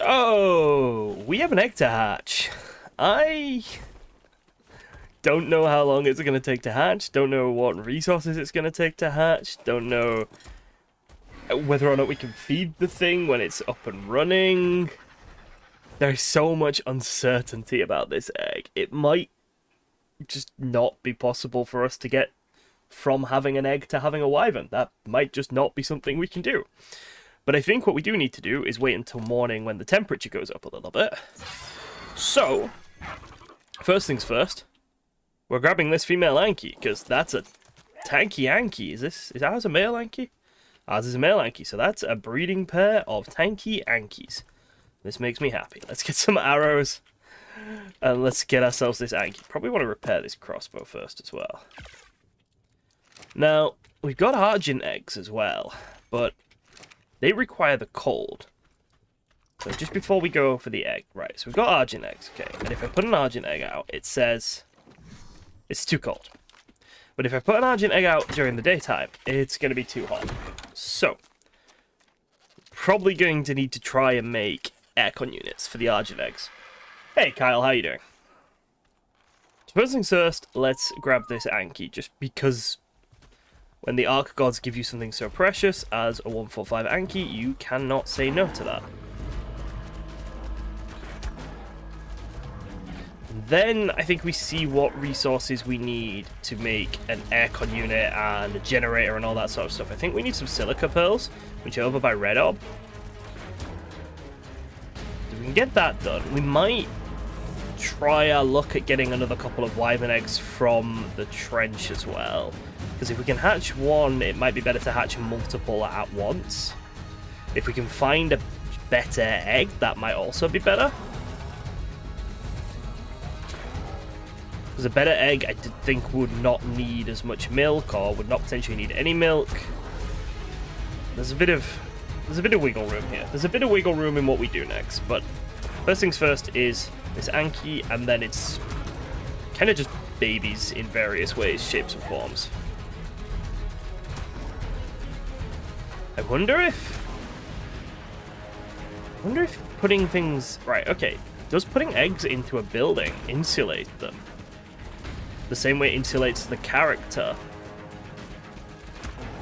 So, we have an egg to hatch. I don't know how long it's going to take to hatch. Don't know what resources it's going to take to hatch. Don't know whether or not we can feed the thing when it's up and running. There's so much uncertainty about this egg. It might just not be possible for us to get from having an egg to having a wyvern. That might just not be something we can do. But I think what we do need to do is wait until morning when the temperature goes up a little bit. So, first things first, we're grabbing this female Anki, because that's a tanky Anki. Is ours a male Anki? Ours is a male Anki, so that's a breeding pair of tanky Ankis. This makes me happy. Let's get some arrows, and let's get ourselves this Anki. Probably want to repair this crossbow first as well. Now, we've got Argent eggs as well, but they require the cold. So just before we go for the egg, right, so we've got Argent eggs, okay, and if I put an Argent egg out, it says it's too cold. But if I put an Argent egg out during the daytime, it's going to be too hot. So, probably going to need to try and make aircon units for the Argent eggs. Hey Kyle, how you doing? First things first, let's grab this Anki, just because when the ARK gods give you something so precious as a 145 Anki, you cannot say no to that. Then I think we see what resources we need to make an aircon unit and a generator and all that sort of stuff. I think we need some silica pearls, which are over by Red Orb. If we can get that done, we might try our luck at getting another couple of wyvern eggs from the trench as well. Because if we can hatch one, it might be better to hatch multiple at once. If we can find a better egg, that might also be better. Because a better egg, I did think, would not need as much milk, or would not potentially need any milk. There's a bit of wiggle room here. There's a bit of wiggle room in what we do next, but first things first is this Anki, and then it's kind of just babies in various ways, shapes, and forms. I wonder if putting things... Right, okay. Does putting eggs into a building insulate them? The same way it insulates the character?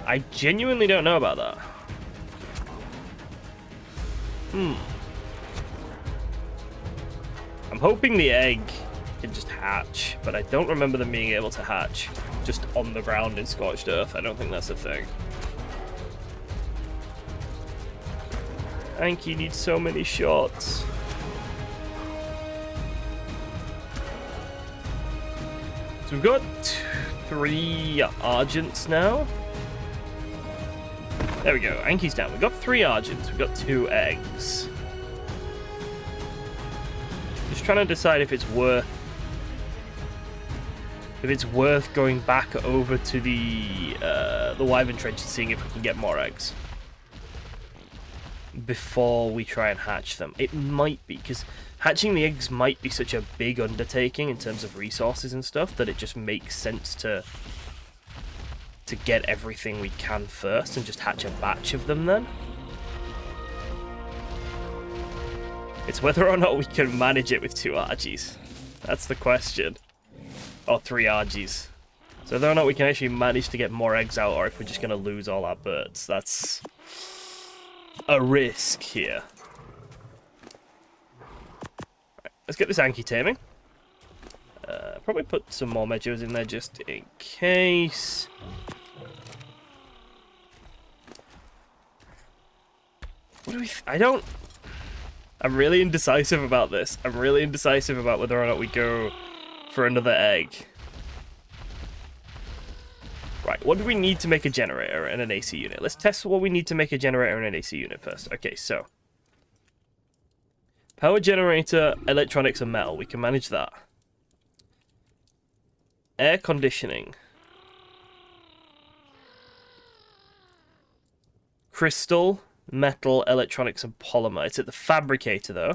I genuinely don't know about that. I'm hoping the egg can just hatch, but I don't remember them being able to hatch just on the ground in Scorched Earth. I don't think that's a thing. Anki needs so many shots. So we've got 3 Argents now. There we go, Anki's down. We've got 3 Argents, we've got 2 eggs. Just trying to decide if it's worth going back over to the wyvern trench and seeing if we can get more eggs before we try and hatch them. It might be, because hatching the eggs might be such a big undertaking in terms of resources and stuff that it just makes sense to get everything we can first and just hatch a batch of them then. It's whether or not we can manage it with 2 RGs. That's the question. Or 3 RGs. So whether or not we can actually manage to get more eggs out, or if we're just going to lose all our birds. That's a risk here. Right, let's get this Anki taming. Probably put some more meadows in there just in case. What do we... I'm really indecisive about this. I'm really indecisive about whether or not we go for another egg. Right, what do we need to make a generator and an AC unit? Let's test what we need to make a generator and an AC unit first. Okay, so power generator, electronics, and metal. We can manage that. Air conditioning. Crystal, metal, electronics, and polymer. It's at the fabricator, though.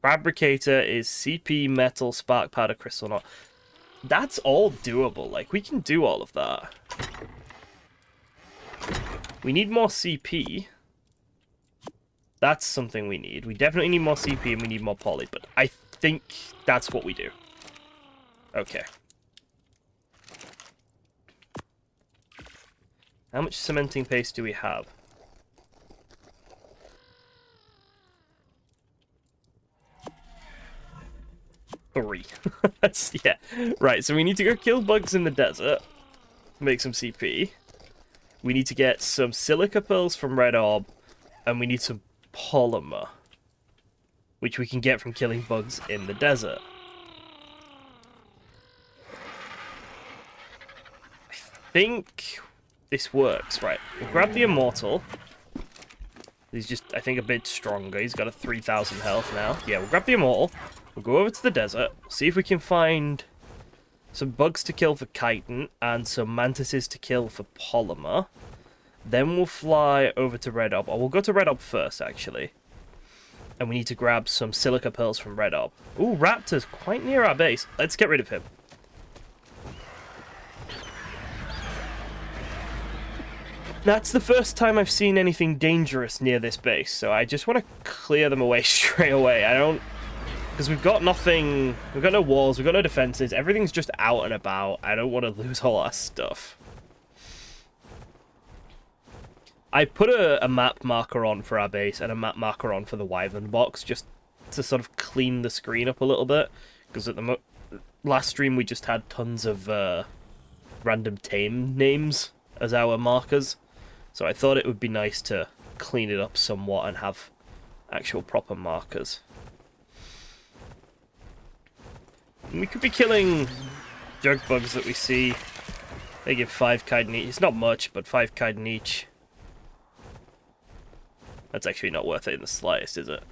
Fabricator is CP, metal, spark, powder, crystal, not. That's all doable. Like, we can do all of that. We need more CP. That's something we need. We definitely need more CP and we need more poly, but I think that's what we do. Okay. How much cementing paste do we have? Three. That's, yeah. Right, so we need to go kill bugs in the desert. Make some CP. We need to get some silica pearls from Red Orb. And we need some polymer. Which we can get from killing bugs in the desert. I think this works. Right, we'll grab the Immortal. He's just, I think, a bit stronger. He's got a 3,000 health now. Yeah, we'll grab the Immortal. We'll go over to the desert, see if we can find some bugs to kill for chitin and some mantises to kill for polymer. Then we'll fly over to Red Orb. Or we'll go to Red Orb first, actually. And we need to grab some silica pearls from Red Orb. Ooh, Raptor's quite near our base. Let's get rid of him. That's the first time I've seen anything dangerous near this base, so I just want to clear them away straight away. I don't... Because we've got nothing... We've got no walls, we've got no defenses, everything's just out and about. I don't want to lose all our stuff. I put a map marker on for our base and a map marker on for the Wyvern box, just to sort of clean the screen up a little bit. Because at the last stream we just had tons of random tame names as our markers. So I thought it would be nice to clean it up somewhat and have actual proper markers. We could be killing jug bugs that we see. They give 5 chitin each. It's not much, but 5 chitin each. That's actually not worth it in the slightest, is it?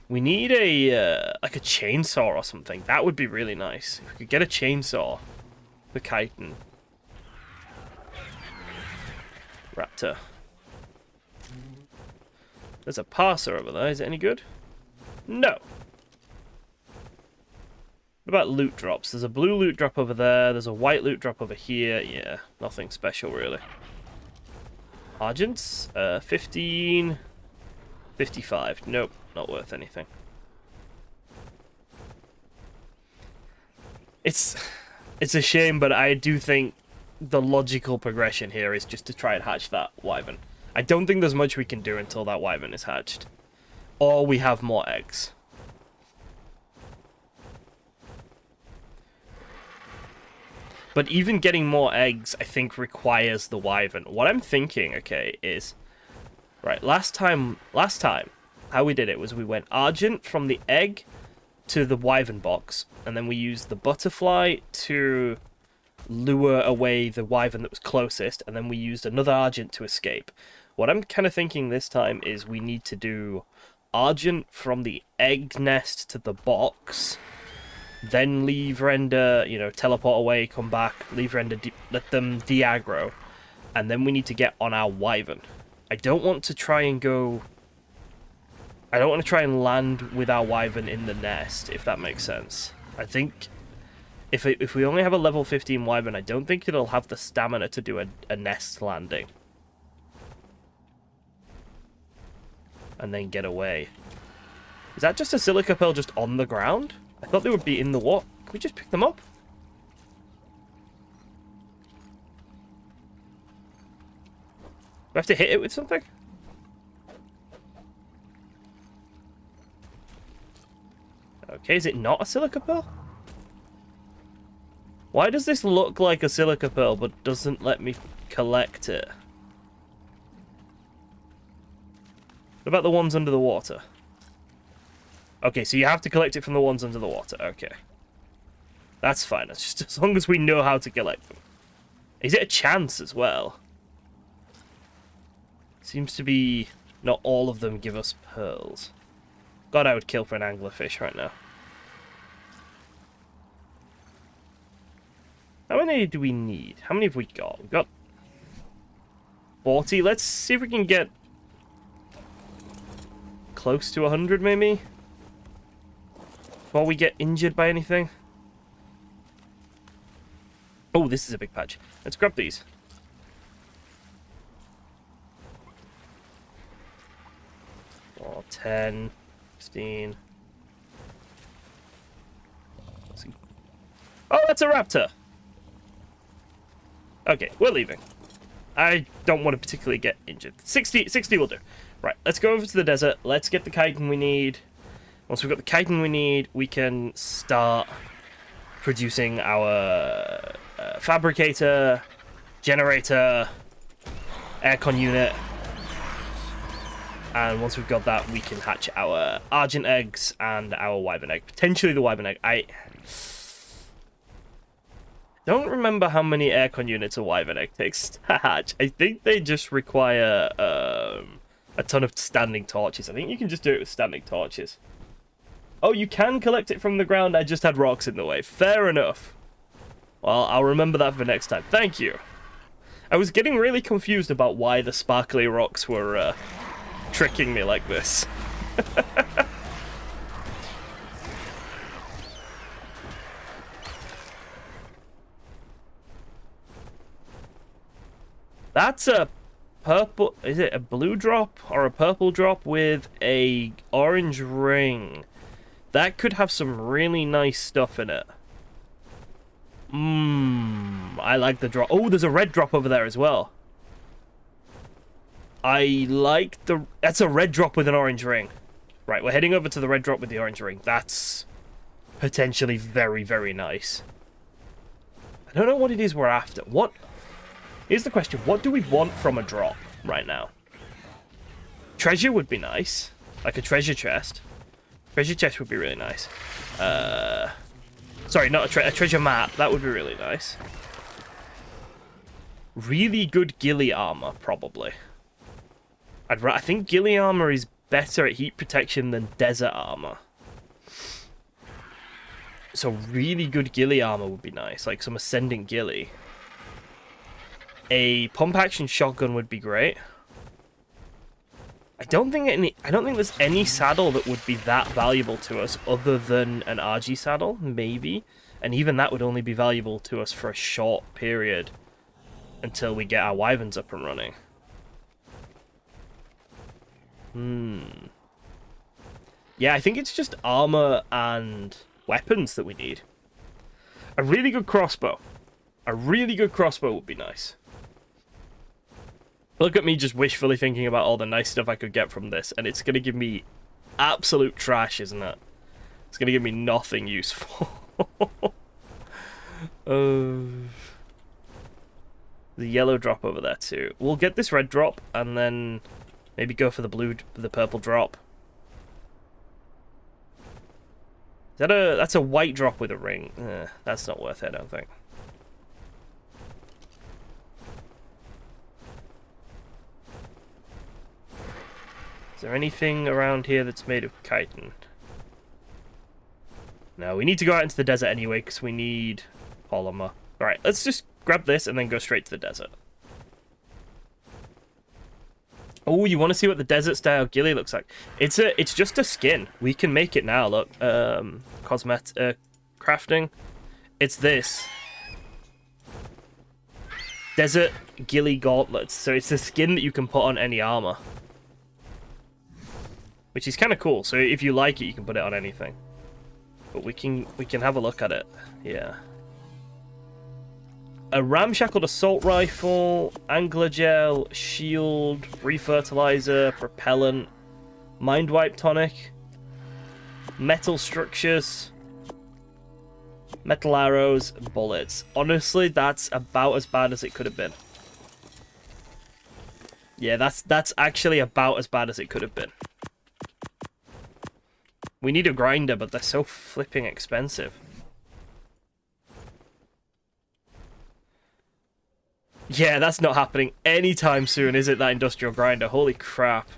We need a like a chainsaw or something. That would be really nice. If we could get a chainsaw for chitin. Raptor. There's a parser over there. Is it any good? No. What about loot drops? There's a blue loot drop over there. There's a white loot drop over here. Yeah, nothing special, really. Argents? 15... 55. Nope, not worth anything. It's a shame, but I do think the logical progression here is just to try and hatch that Wyvern. I don't think there's much we can do until that Wyvern is hatched. Or we have more eggs. But even getting more eggs, I think, requires the Wyvern. What I'm thinking, okay, is... Right, last time, how we did it was we went Argent from the egg to the Wyvern box, and then we used the butterfly to lure away the Wyvern that was closest, and then we used another Argent to escape. What I'm kind of thinking this time is we need to do Argent from the egg nest to the box... Then leave render, you know, teleport away, come back, leave render, let them de-aggro. And then we need to get on our Wyvern. I don't want to try and go... I don't want to try and land with our Wyvern in the nest, if that makes sense. I think if we only have a level 15 Wyvern, I don't think it'll have the stamina to do a nest landing. And then get away. Is that just a silica pearl just on the ground? I thought they would be in the water. Can we just pick them up? Do I have to hit it with something? Okay, is it not a silica pearl? Why does this look like a silica pearl but doesn't let me collect it? What about the ones under the water? Okay, so you have to collect it from the ones under the water. Okay. That's fine. It's just as long as we know how to collect them. Is it a chance as well? Seems to be not all of them give us pearls. God, I would kill for an anglerfish right now. How many do we need? How many have we got? We've got 40. Let's see if we can get close to 100, maybe? Before we get injured by anything. Oh, this is a big patch. Let's grab these. Or 10, 16. Oh, that's a raptor! Okay, we're leaving. I don't want to particularly get injured. 60 will do. Right, let's go over to the desert. Let's get the chitin we need. Once we've got the chitin we need, we can start producing our fabricator, generator, aircon unit. And once we've got that, we can hatch our argent eggs and our wyvern egg. Potentially the wyvern egg. I don't remember how many aircon units a wyvern egg takes to hatch. I think they just require a ton of standing torches. I think you can just do it with standing torches. Oh, you can collect it from the ground. I just had rocks in the way. Fair enough. Well, I'll remember that for next time. Thank you. I was getting really confused about why the sparkly rocks were tricking me like this. That's a purple... Is it a blue drop or a purple drop with a orange ring? That could have some really nice stuff in it. I like the drop. Oh, there's a red drop over there as well. I like the... That's a red drop with an orange ring. Right, we're heading over to the red drop with the orange ring. That's potentially very, very nice. I don't know what it is we're after. What... Here's the question. What do we want from a drop right now? Treasure would be nice. Like a treasure chest. Treasure chest would be really nice. Sorry, not a treasure map. That would be really nice. Really good ghillie armor, probably. I think ghillie armor is better at heat protection than desert armor. So really good ghillie armor would be nice. Like some ascendant ghillie. A pump action shotgun would be great. I don't think there's any saddle that would be that valuable to us other than an RG saddle, maybe. And even that would only be valuable to us for a short period until we get our wyverns up and running. Yeah, I think it's just armor and weapons that we need. A really good crossbow. A really good crossbow would be nice. Look at me just wishfully thinking about all the nice stuff I could get from this, and it's going to give me absolute trash, isn't it? It's going to give me nothing useful. The yellow drop over there too. We'll get this red drop, and then maybe go for the purple drop. That's a white drop with a ring. That's not worth it, I don't think. Is there anything around here that's made of chitin? No, we need to go out into the desert anyway, because we need polymer. Alright, let's just grab this and then go straight to the desert. Oh, you want to see what the desert-style ghillie looks like? It's just a skin. We can make it now, look. Crafting. It's this. Desert ghillie gauntlets. So it's a skin that you can put on any armor. Which is kind of cool. So if you like it, you can put it on anything. But we can have a look at it. Yeah. A ramshackled assault rifle, angler gel, shield, refertilizer, propellant, mind wipe tonic, metal structures, metal arrows, and bullets. Honestly, that's about as bad as it could have been. Yeah, that's actually about as bad as it could have been. We need a grinder, but they're so flipping expensive. Yeah, that's not happening anytime soon, is it, that industrial grinder? Holy crap.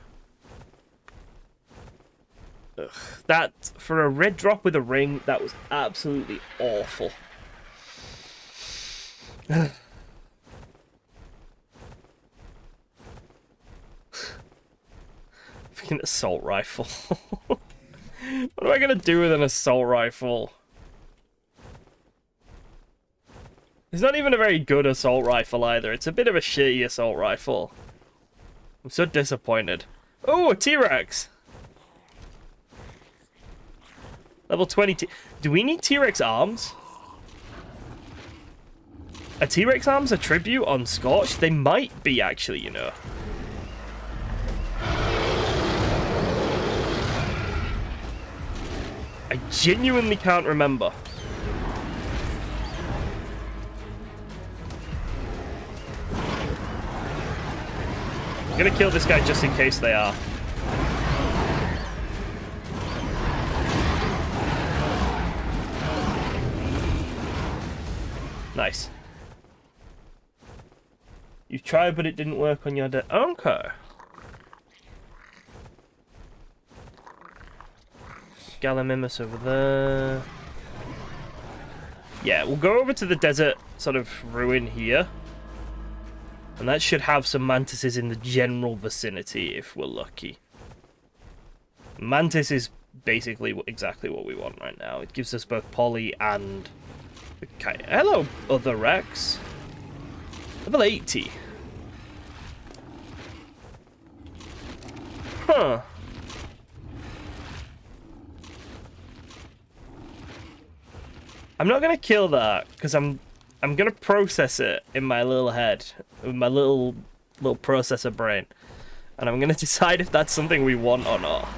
Ugh. That, for a red drop with a ring, that was absolutely awful. Freaking assault rifle. What am I gonna do with an assault rifle? It's not even a very good assault rifle either. It's a bit of a shitty assault rifle. I'm so disappointed. Oh, a T-Rex! Level 20. Do we need T-Rex arms? Are T-Rex arms a tribute on Scorched? They might be, actually, you know. I genuinely can't remember. I'm gonna kill this guy just in case they are. Nice. You tried, but it didn't work on your okay. Gallimimus over there. Yeah, we'll go over to the desert sort of ruin here. And that should have some mantises in the general vicinity if we're lucky. Mantis is basically exactly what we want right now. It gives us both poly and... Hello, other Rex. Level 80. Huh. I'm not gonna kill that because I'm gonna process it in my little head, with my little processor brain, and I'm gonna decide if that's something we want or not.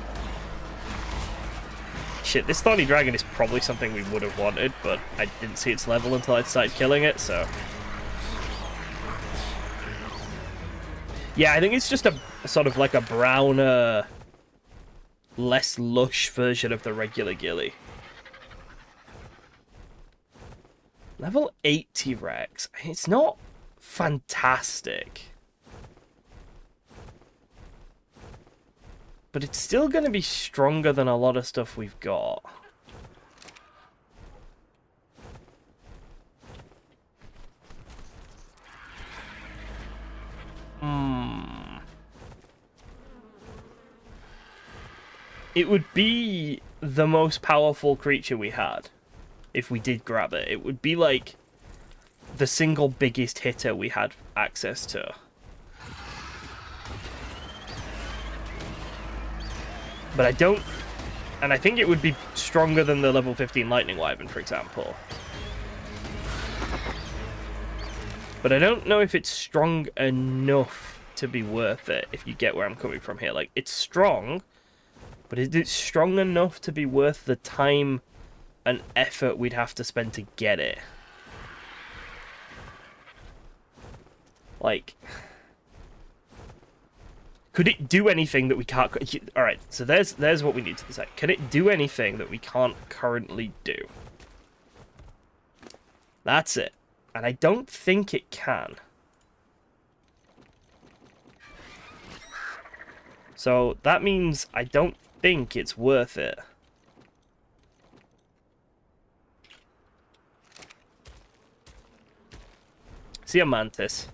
Shit, this thorny dragon is probably something we would have wanted, but I didn't see its level until I started killing it, so... Yeah, I think it's just a sort of like a browner, less lush version of the regular ghillie. Level 80 Rex. It's not fantastic. But it's still going to be stronger than a lot of stuff we've got. It would be the most powerful creature we had if we did grab it. It would be like the single biggest hitter we had access to. But I don't... And I think it would be stronger than the level 15 Lightning Wyvern, for example. But I don't know if it's strong enough to be worth it, if you get where I'm coming from here. Like, it's strong, but is it strong enough to be worth the time and effort we'd have to spend to get it? Like... Could it do anything that we can't... Alright, so there's what we need to decide. Can it do anything that we can't currently do? That's it. And I don't think it can. So that means I don't think it's worth it. See a mantis.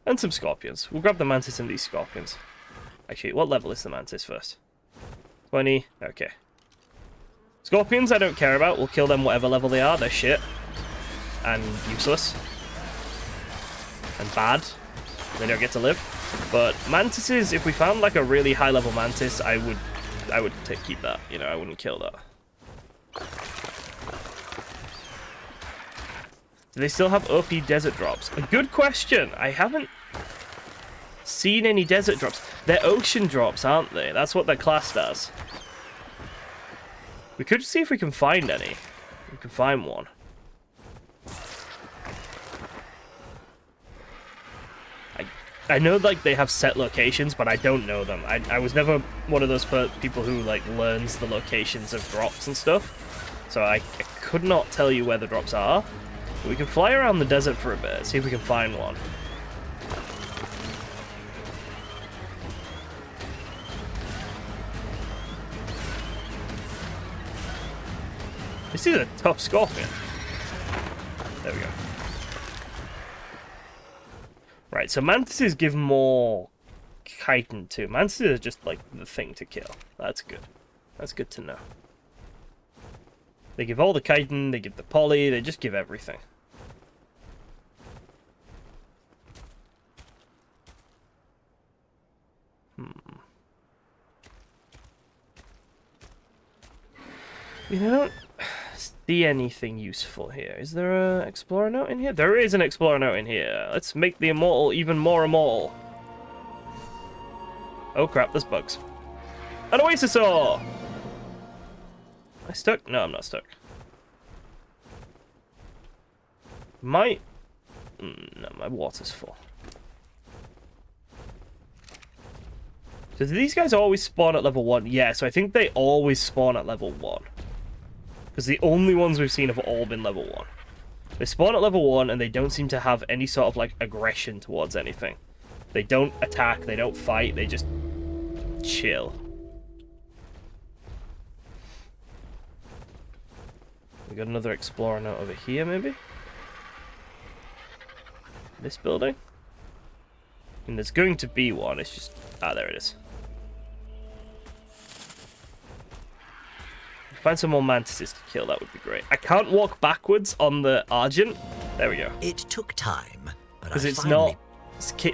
And some scorpions. We'll grab the mantis and these scorpions. Actually, what level is the mantis first? 20. Okay. Scorpions I don't care about. We'll kill them whatever level they are. They're shit. And useless. And bad. They don't get to live. But mantises, if we found like a really high level mantis, I would keep that. You know, I wouldn't kill that. Do they still have OP desert drops? A good question. I haven't seen any desert drops. They're ocean drops, aren't they? That's what they're classed as. We could see if we can find any. We can find one. I know like they have set locations, but I don't know them. I was never one of those people who like learns the locations of drops and stuff. So I could not tell you where the drops are. We can fly around the desert for a bit, see if we can find one. This is a tough scorpion. There we go. Right, so mantises give more chitin too. Mantises are just like the thing to kill. That's good. That's good to know. They give all the chitin, they give the poly, they just give everything. I don't see anything useful here. Is there an explorer note in here? There is an explorer note in here. Let's make the immortal even more immortal. Oh crap, there's bugs. An oasis ore! Am I stuck? No, I'm not stuck. No, my water's full. So do these guys always spawn at level 1? Yeah, so I think they always spawn at level 1. Because the only ones we've seen have all been level 1. They spawn at level 1 and they don't seem to have any sort of like aggression towards anything. They don't attack, they don't fight, they just chill. We got another explorer note over here, maybe? This building? And there's going to be one, it's just... Ah, there it is. Find some more mantises to kill, that would be great. I can't walk backwards on the Argent. There we go. It took time, but because it's not...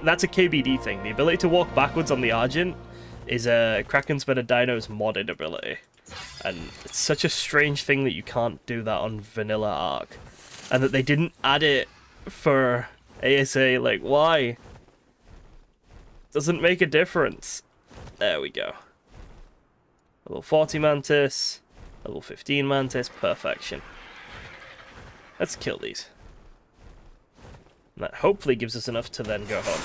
that's a KBD thing. The ability to walk backwards on the Argent is a Kraken's Better Dino's modded ability. And it's such a strange thing that you can't do that on vanilla ARK. And that they didn't add it for ASA, like, why? Doesn't make a difference. There we go. Level 40 Mantis, level 15 Mantis, perfection. Let's kill these. And that hopefully gives us enough to then go home.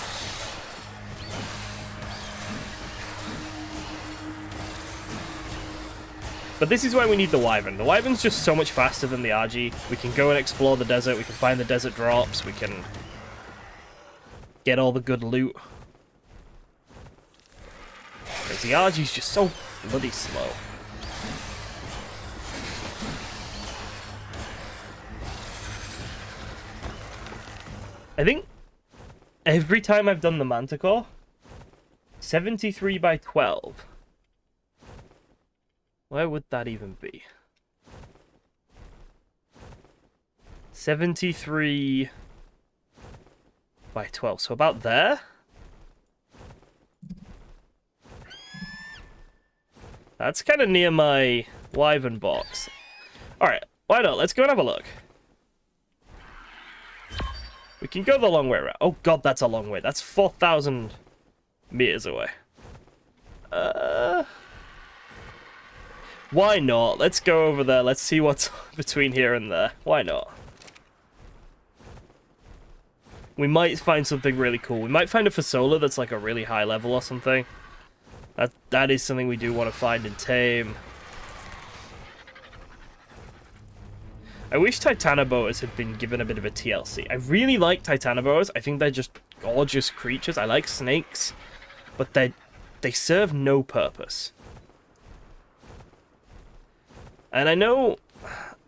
But this is why we need the Wyvern. The Wyvern's just so much faster than the RG. We can go and explore the desert, we can find the desert drops, we can get all the good loot. Whereas the RG's just so bloody slow. I think every time I've done the Manticore, 73 by 12. Where would that even be? 73 by 12, so about there? That's kind of near my Wyvern box. Alright, why not? Let's go and have a look. We can go the long way around. Oh god, that's a long way. That's 4,000 meters away. Why not? Let's go over there. Let's see what's between here and there. Why not? We might find something really cool. We might find a fasola that's like a really high level or something. That is something we do want to find and tame. I wish Titanoboas had been given a bit of a TLC. I really like Titanoboas. I think they're just gorgeous creatures. I like snakes, but they serve no purpose. And I know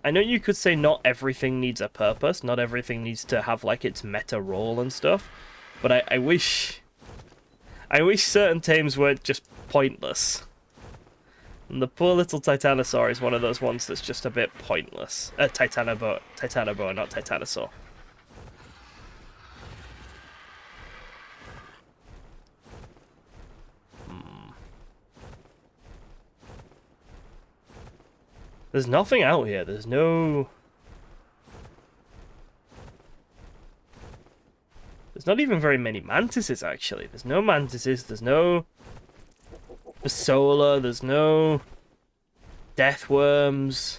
you could say not everything needs a purpose, not everything needs to have like its meta role and stuff, but I wish certain tames weren't just pointless. And the poor little Titanosaur is one of those ones that's just a bit pointless. Titanoboa, not Titanosaur. There's nothing out here. There's not even very many mantises, actually. There's no mantises, there's no fasola, there's no deathworms.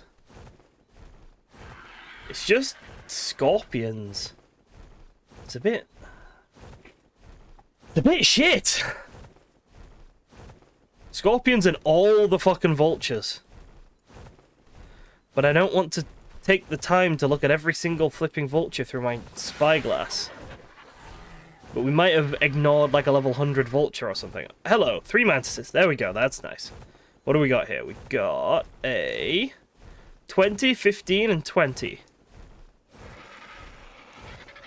It's just scorpions. It's a bit shit. Scorpions and all the fucking vultures. But I don't want to take the time to look at every single flipping vulture through my spyglass. But we might have ignored like a level 100 vulture or something. Hello, 3 mantises. There we go, that's nice. What do we got here? We got a 20, 15, and 20.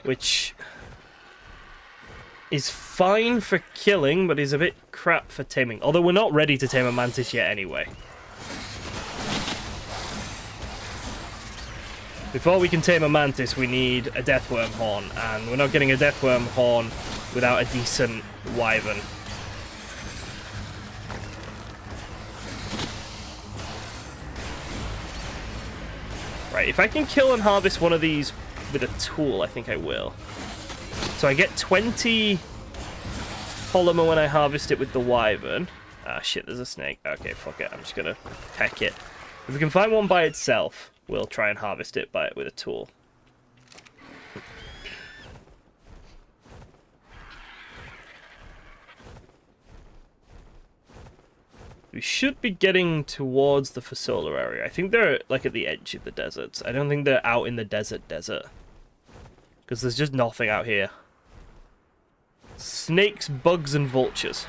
Which is fine for killing, but is a bit crap for taming. Although we're not ready to tame a mantis yet anyway. Before we can tame a mantis, we need a deathworm horn, and we're not getting a deathworm horn without a decent wyvern. Right, if I can kill and harvest one of these with a tool, I think I will. So I get 20 polymer when I harvest it with the wyvern. Ah, shit, there's a snake. Okay, fuck it. I'm just gonna peck it. If we can find one by itself, we'll try and harvest it with a tool. We should be getting towards the fasola area. I think they're, like, at the edge of the deserts. I don't think they're out in the desert. Because there's just nothing out here. Snakes, bugs, and vultures.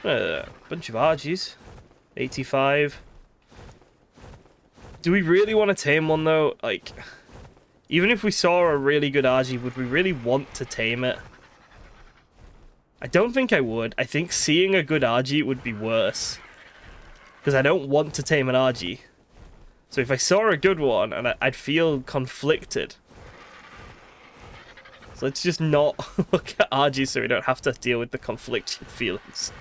Bunch of Argies. 85. Do we really want to tame one, though? Like, even if we saw a really good Argie, would we really want to tame it? I don't think I would. I think seeing a good Argie would be worse. Because I don't want to tame an Argie. So if I saw a good one, and I'd feel conflicted. So let's just not look at Argies so we don't have to deal with the conflicted feelings.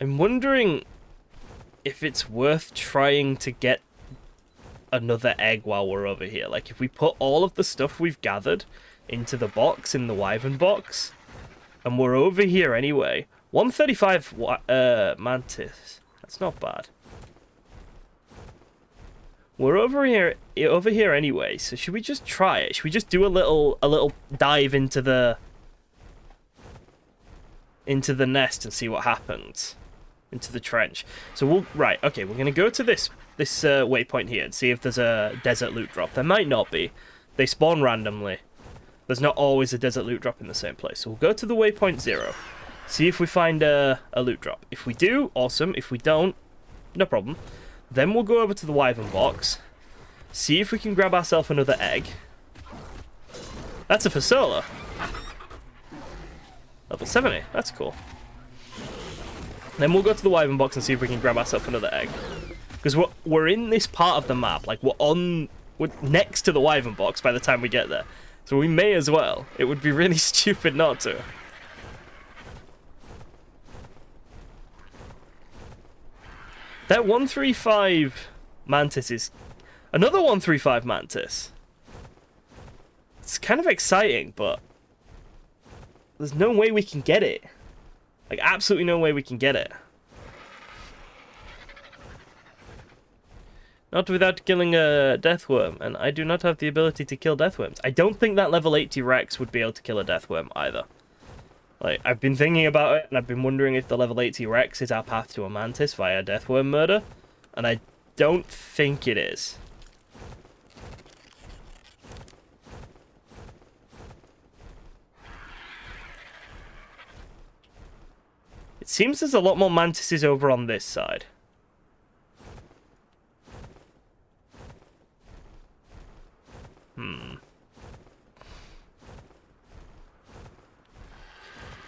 I'm wondering if it's worth trying to get another egg while we're over here. Like, if we put all of the stuff we've gathered into the box, in the wyvern box, and we're over here anyway. 135 mantis. That's not bad. We're over here anyway, so should we just try it? Should we just do a little dive into the nest and see what happens? Into the trench. So right, okay, we're gonna go to this waypoint here and see if there's a desert loot drop. There might not be. They spawn randomly. There's not always a desert loot drop in the same place. So we'll go to the waypoint 0. See if we find a loot drop. If we do, awesome. If we don't, no problem. Then we'll go over to the wyvern box. See if we can grab ourselves another egg. That's a fasola. Level 70. That's cool. Then we'll go to the wyvern box and see if we can grab ourselves another egg. Because we're in this part of the map. Like, we're next to the wyvern box by the time we get there. So we may as well. It would be really stupid not to. That 135 mantis is... Another 135 mantis. It's kind of exciting, but... There's no way we can get it. Like, absolutely no way we can get it. Not without killing a deathworm, and I do not have the ability to kill deathworms. I don't think that level 80 Rex would be able to kill a deathworm either. Like, I've been thinking about it, and I've been wondering if the level 80 Rex is our path to a mantis via deathworm murder, and I don't think it is. It seems there's a lot more mantises over on this side.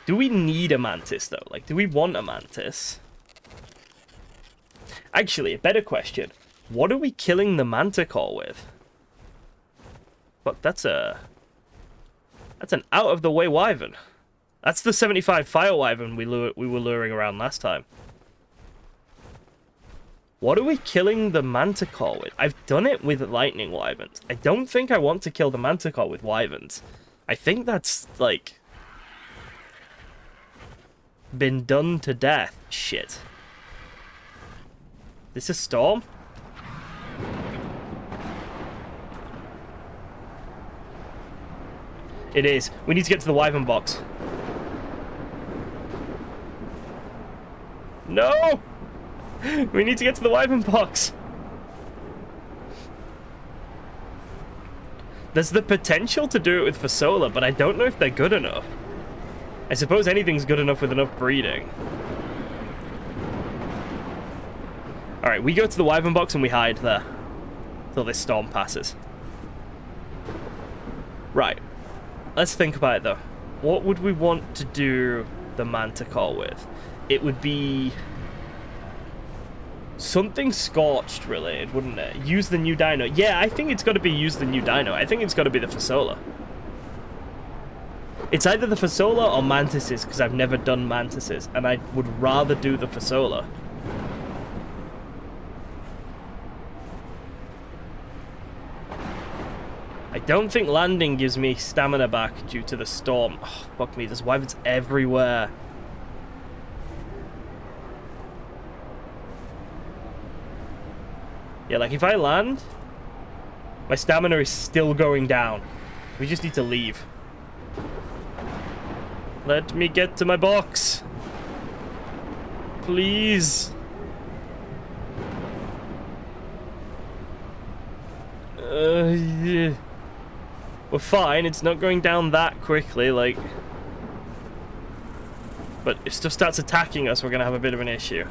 Do we need a mantis, though? Like, do we want a mantis? Actually, a better question. What are we killing the manticore with? Look, that's an out-of-the-way wyvern. That's the 75 fire wyvern we were luring around last time. What are we killing the manticore with? I've done it with lightning wyverns. I don't think I want to kill the manticore with wyverns. I think that's, like... been done to death. Shit. This is storm? It is. We need to get to the wyvern box. No! We need to get to the wyvern box. There's the potential to do it with fasola, but I don't know if they're good enough. I suppose anything's good enough with enough breeding. Alright, we go to the wyvern box and we hide there. Till this storm passes. Right. Let's think about it, though. What would we want to do the manticore with? It would be... something Scorched related, wouldn't it? Use the new dino. Yeah, I think it's got to be use the new dino. I think it's got to be the fasola. It's either the fasola or mantises, because I've never done mantises, and I would rather do the fasola. I don't think landing gives me stamina back due to the storm. Oh, fuck me, there's wyverns everywhere. Yeah, like if I land, my stamina is still going down. We just need to leave. Let me get to my box. Please. Yeah. We're fine, it's not going down that quickly, like... But if stuff starts attacking us, we're gonna have a bit of an issue.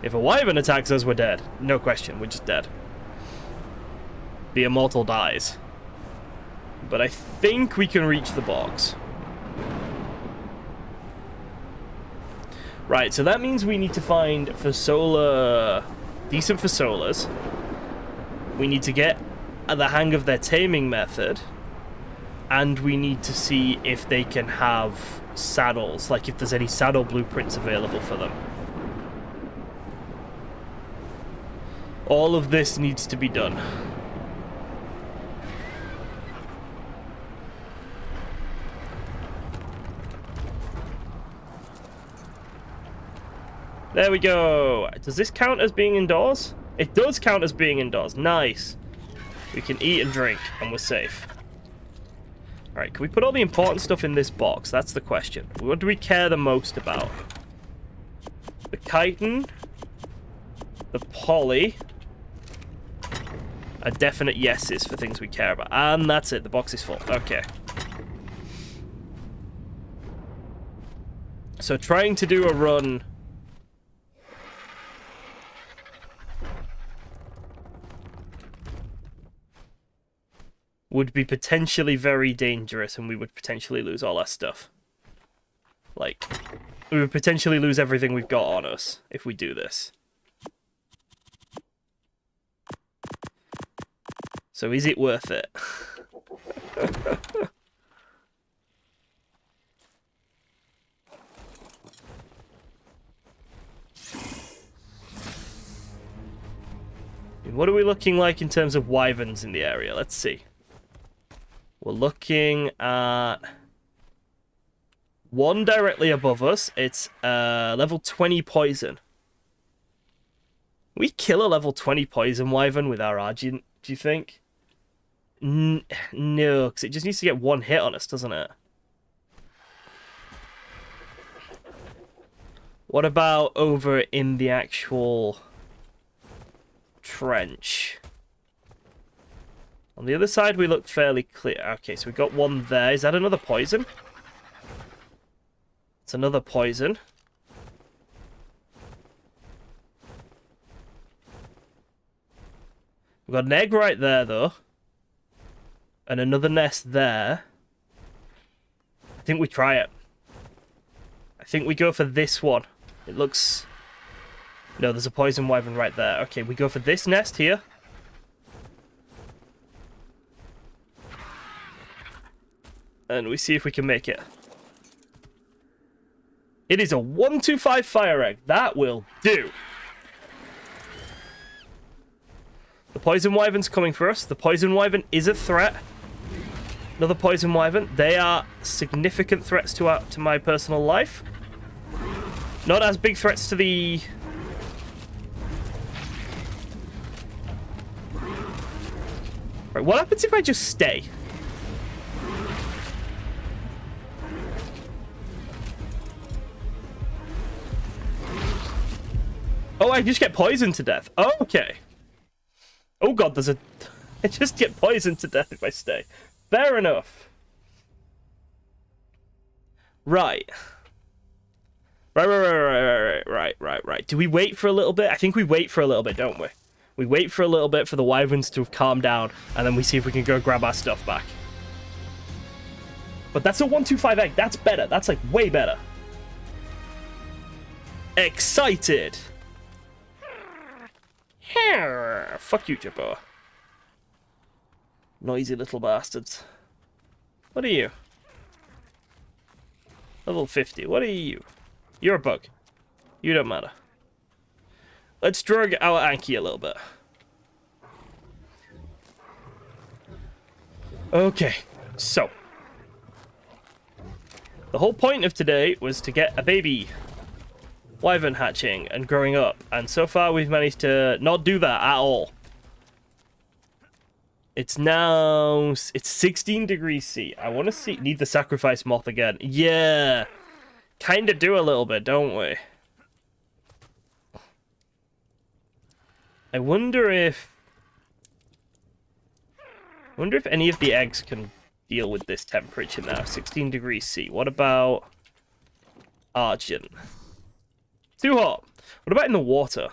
If a wyvern attacks us, we're dead. No question, we're just dead. The immortal dies. But I think we can reach the box. Right, so that means we need to find fasola... decent fasolas. We need to get the hang of their taming method. And we need to see if they can have saddles, like if there's any saddle blueprints available for them. All of this needs to be done. There we go. Does this count as being indoors? It does count as being indoors. Nice. We can eat and drink, and we're safe. Alright, can we put all the important stuff in this box? That's the question. What do we care the most about? The chitin, the poly, are definite yeses for things we care about. And that's it, the box is full. Okay. So trying to do a run... would be potentially very dangerous, and we would potentially lose all our stuff. Like, we would potentially lose everything we've got on us if we do this. So is it worth it? What are we looking like in terms of wyverns in the area? Let's see. We're looking at one directly above us. It's level 20 poison. We kill a level 20 poison wyvern with our Argent, do you think? No, because it just needs to get one hit on us, doesn't it? What about over in the actual trench? On the other side, we look fairly clear. Okay, so we got one there. Is that another poison? It's another poison. We've got an egg right there, though. And another nest there. I think we try it. I think we go for this one. It looks... No, there's a poison wyvern right there. Okay, we go for this nest here. And we see if we can make it. It is a 125 fire egg. That will do. The poison wyvern's coming for us. The poison wyvern is a threat. Another poison wyvern. They are significant threats to my personal life. Not as big threats to the... Right, what happens if I just stay? Oh, I just get poisoned to death. Oh, okay. Oh god, there's a... I just get poisoned to death if I stay. Fair enough. Right. Right. Do we wait for a little bit? I think we wait for a little bit, don't we? We wait for a little bit for the wyverns to have calmed down, and then we see if we can go grab our stuff back. But that's a 125 egg. That's better. That's, like, way better. Excited. Fuck you, Jabbar. Noisy little bastards. What are you? Level 50. What are you? You're a bug. You don't matter. Let's drug our Anki a little bit. Okay, so. The whole point of today was to get a baby wyvern hatching and growing up. And so far we've managed to not do that at all. It's now... It's 16 degrees C. I want to see... Need the sacrifice moth again. Yeah. Kind of do a little bit, don't we? I wonder if any of the eggs can deal with this temperature now. 16 degrees C. What about Argent? Too hot. What about in the water?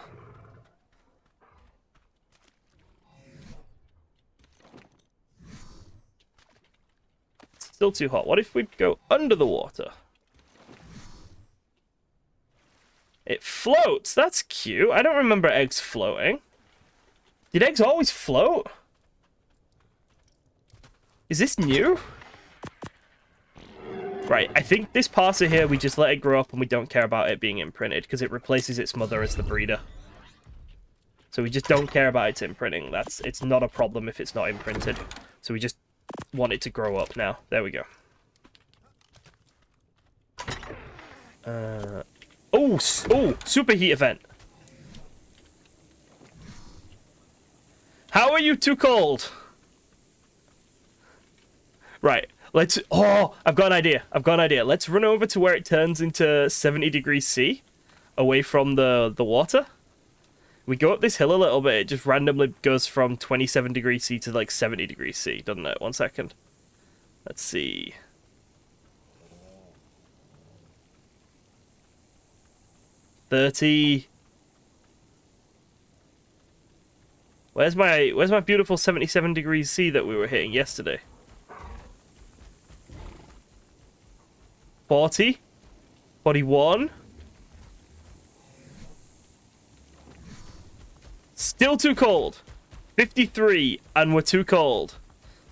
Still too hot. What if we go under the water? It floats. That's cute. I don't remember eggs floating. Did eggs always float? Is this new? Right, I think this parser here, we just let it grow up and we don't care about it being imprinted because it replaces its mother as the breeder. So we just don't care about its imprinting. It's not a problem if it's not imprinted. So we just want it to grow up now. There we go. Oh, superheat event. How are you too cold? Right, let's... Oh, I've got an idea. Let's run over to where it turns into 70 degrees C, away from the water. We go up this hill a little bit, it just randomly goes from 27 degrees C to like 70 degrees C, doesn't it? 1 second. Let's see. $30. Where's my beautiful 77 degrees C that we were hitting yesterday? 40? 41? Still too cold. 53, and we're too cold.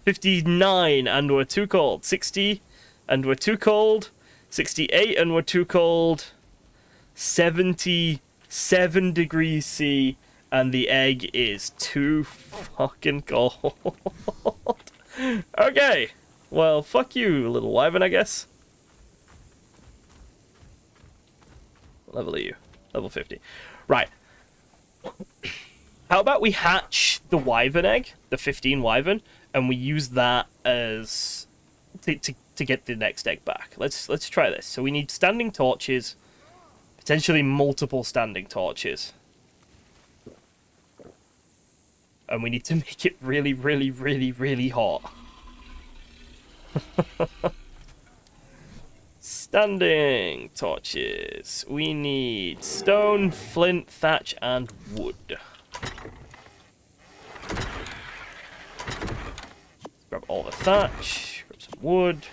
59, and we're too cold. 60, and we're too cold. 68, and we're too cold. 77 degrees C, and the egg is too fucking cold. Okay. Well, fuck you, little wyvern, I guess. What level are you? Level 50. Right. How about we hatch the wyvern egg, the 15 wyvern, and we use that as to get the next egg back. Let's try this. So we need standing torches, potentially multiple standing torches. And we need to make it really, really, really, really hot. Standing torches. We need stone, flint, thatch, and wood. Grab all the thatch, grab some wood,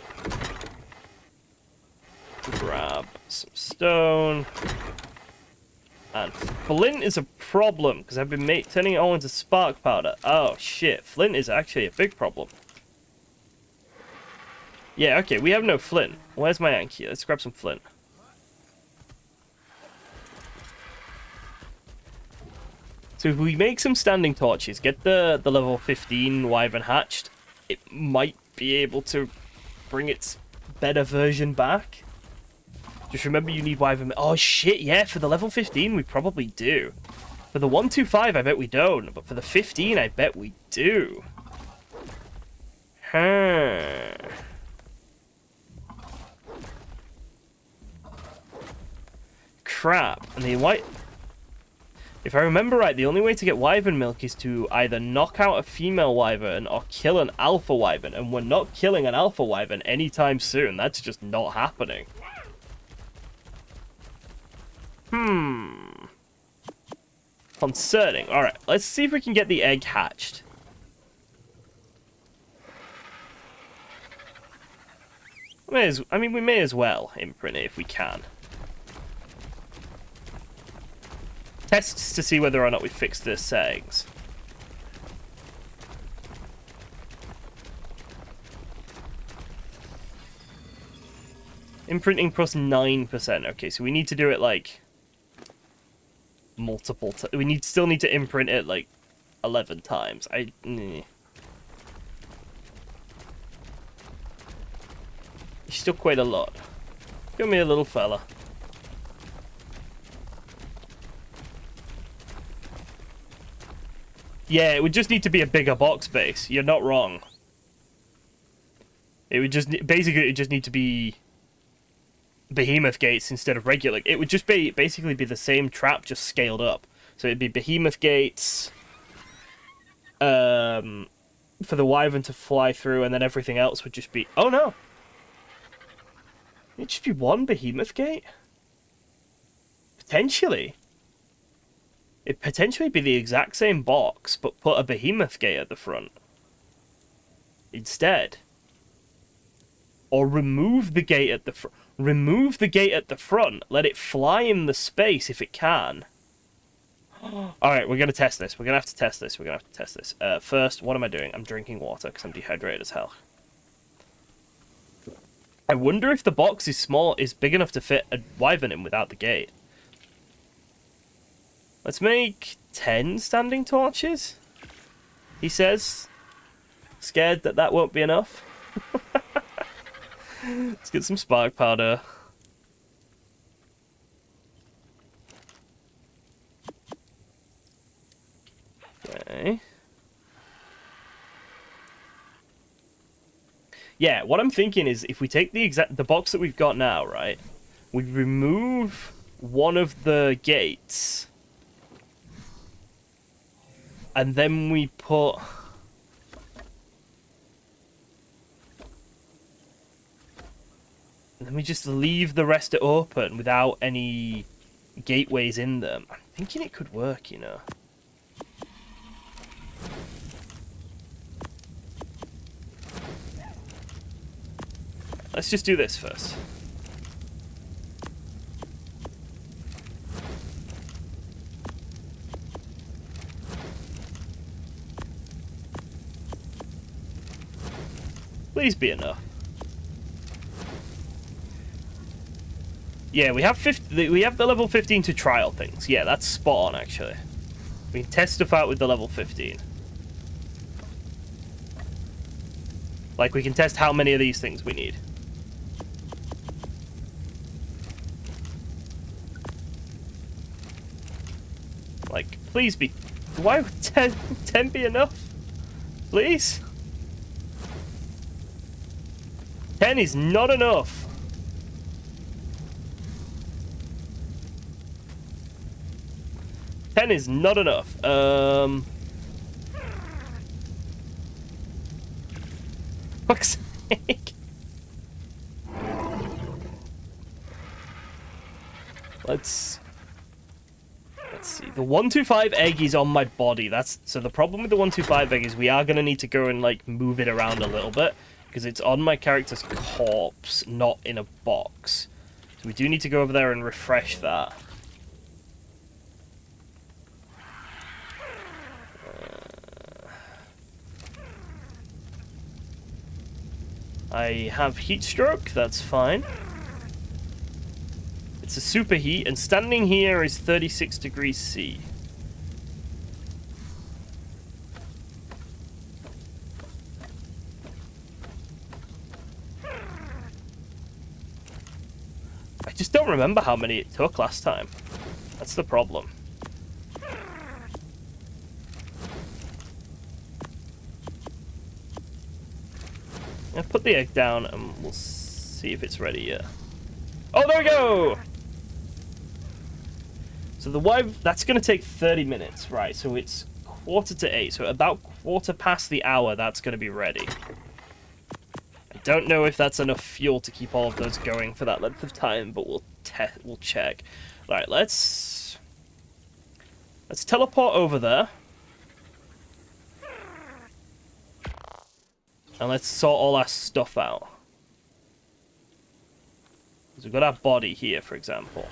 grab some stone, and flint is a problem because I've been turning it all into spark powder. Oh shit, flint is actually a big problem. Yeah, okay, we have no flint. Where's my Anki? Let's grab some flint. So if we make some standing torches, get the level 15 wyvern hatched, it might be able to bring its better version back. Just remember you need wyvern... Oh shit, yeah, for the level 15 we probably do. For the 125 I bet we don't, but for the 15 I bet we do. Huh. Crap. And the white... If I remember right, the only way to get wyvern milk is to either knock out a female wyvern or kill an alpha wyvern, and we're not killing an alpha wyvern anytime soon. That's just not happening. Concerning. Alright, let's see if we can get the egg hatched. I mean, we may as well imprint it if we can. Tests to see whether or not we fixed the settings. Imprinting plus 9%. Okay, so we need to do it like multiple times. We still need to imprint it like 11 times. Still quite a lot. Give me a little fella. Yeah, it would just need to be a bigger box base. You're not wrong. It would just basically it just need to be behemoth gates instead of regular. It would just basically be the same trap, just scaled up. So it'd be behemoth gates, for the wyvern to fly through, and then everything else would just be. Oh no! It'd just be one behemoth gate. Potentially. It'd potentially be the exact same box, but put a behemoth gate at the front instead. Or remove the gate at the front. Remove the gate at the front. Let it fly in the space if it can. Alright, we're going to test this. We're going to have to test this. First, what am I doing? I'm drinking water because I'm dehydrated as hell. I wonder if the box is big enough to fit a wyvern in without the gate. Let's make 10 standing torches, he says. Scared that that won't be enough. Let's get some spark powder. Okay. Yeah, what I'm thinking is if we take the box that we've got now, right? We remove one of the gates. And then we put... And then we just leave the rest open without any gateways in them. I'm thinking it could work, you know. Let's just do this first. Please be enough. Yeah, we have the level 15 to trial things. Yeah, that's spot on, actually. We can test stuff out with the level 15. Like, we can test how many of these things we need. Like, please be... Why would 10 be enough? Please? 10 is not enough. Ten is not enough. Fuck's sake. Let's see. The 125 egg is on my body. So the problem with the 125 egg is we are gonna need to go and like move it around a little bit because it's on my character's corpse, not in a box. So we do need to go over there and refresh that. I have heat stroke, that's fine. It's a superheat, and standing here is 36 degrees C. I just don't remember how many it took last time. That's the problem. I'll put the egg down and we'll see if it's ready yet. Oh, there we go! So the wyvern, that's going to take 30 minutes, right? So it's 7:45, so about 1/4 the hour, that's going to be ready. I don't know if that's enough fuel to keep all of those going for that length of time, but we'll check. All right, let's teleport over there. And let's sort all our stuff out. So we've got our body here, for example.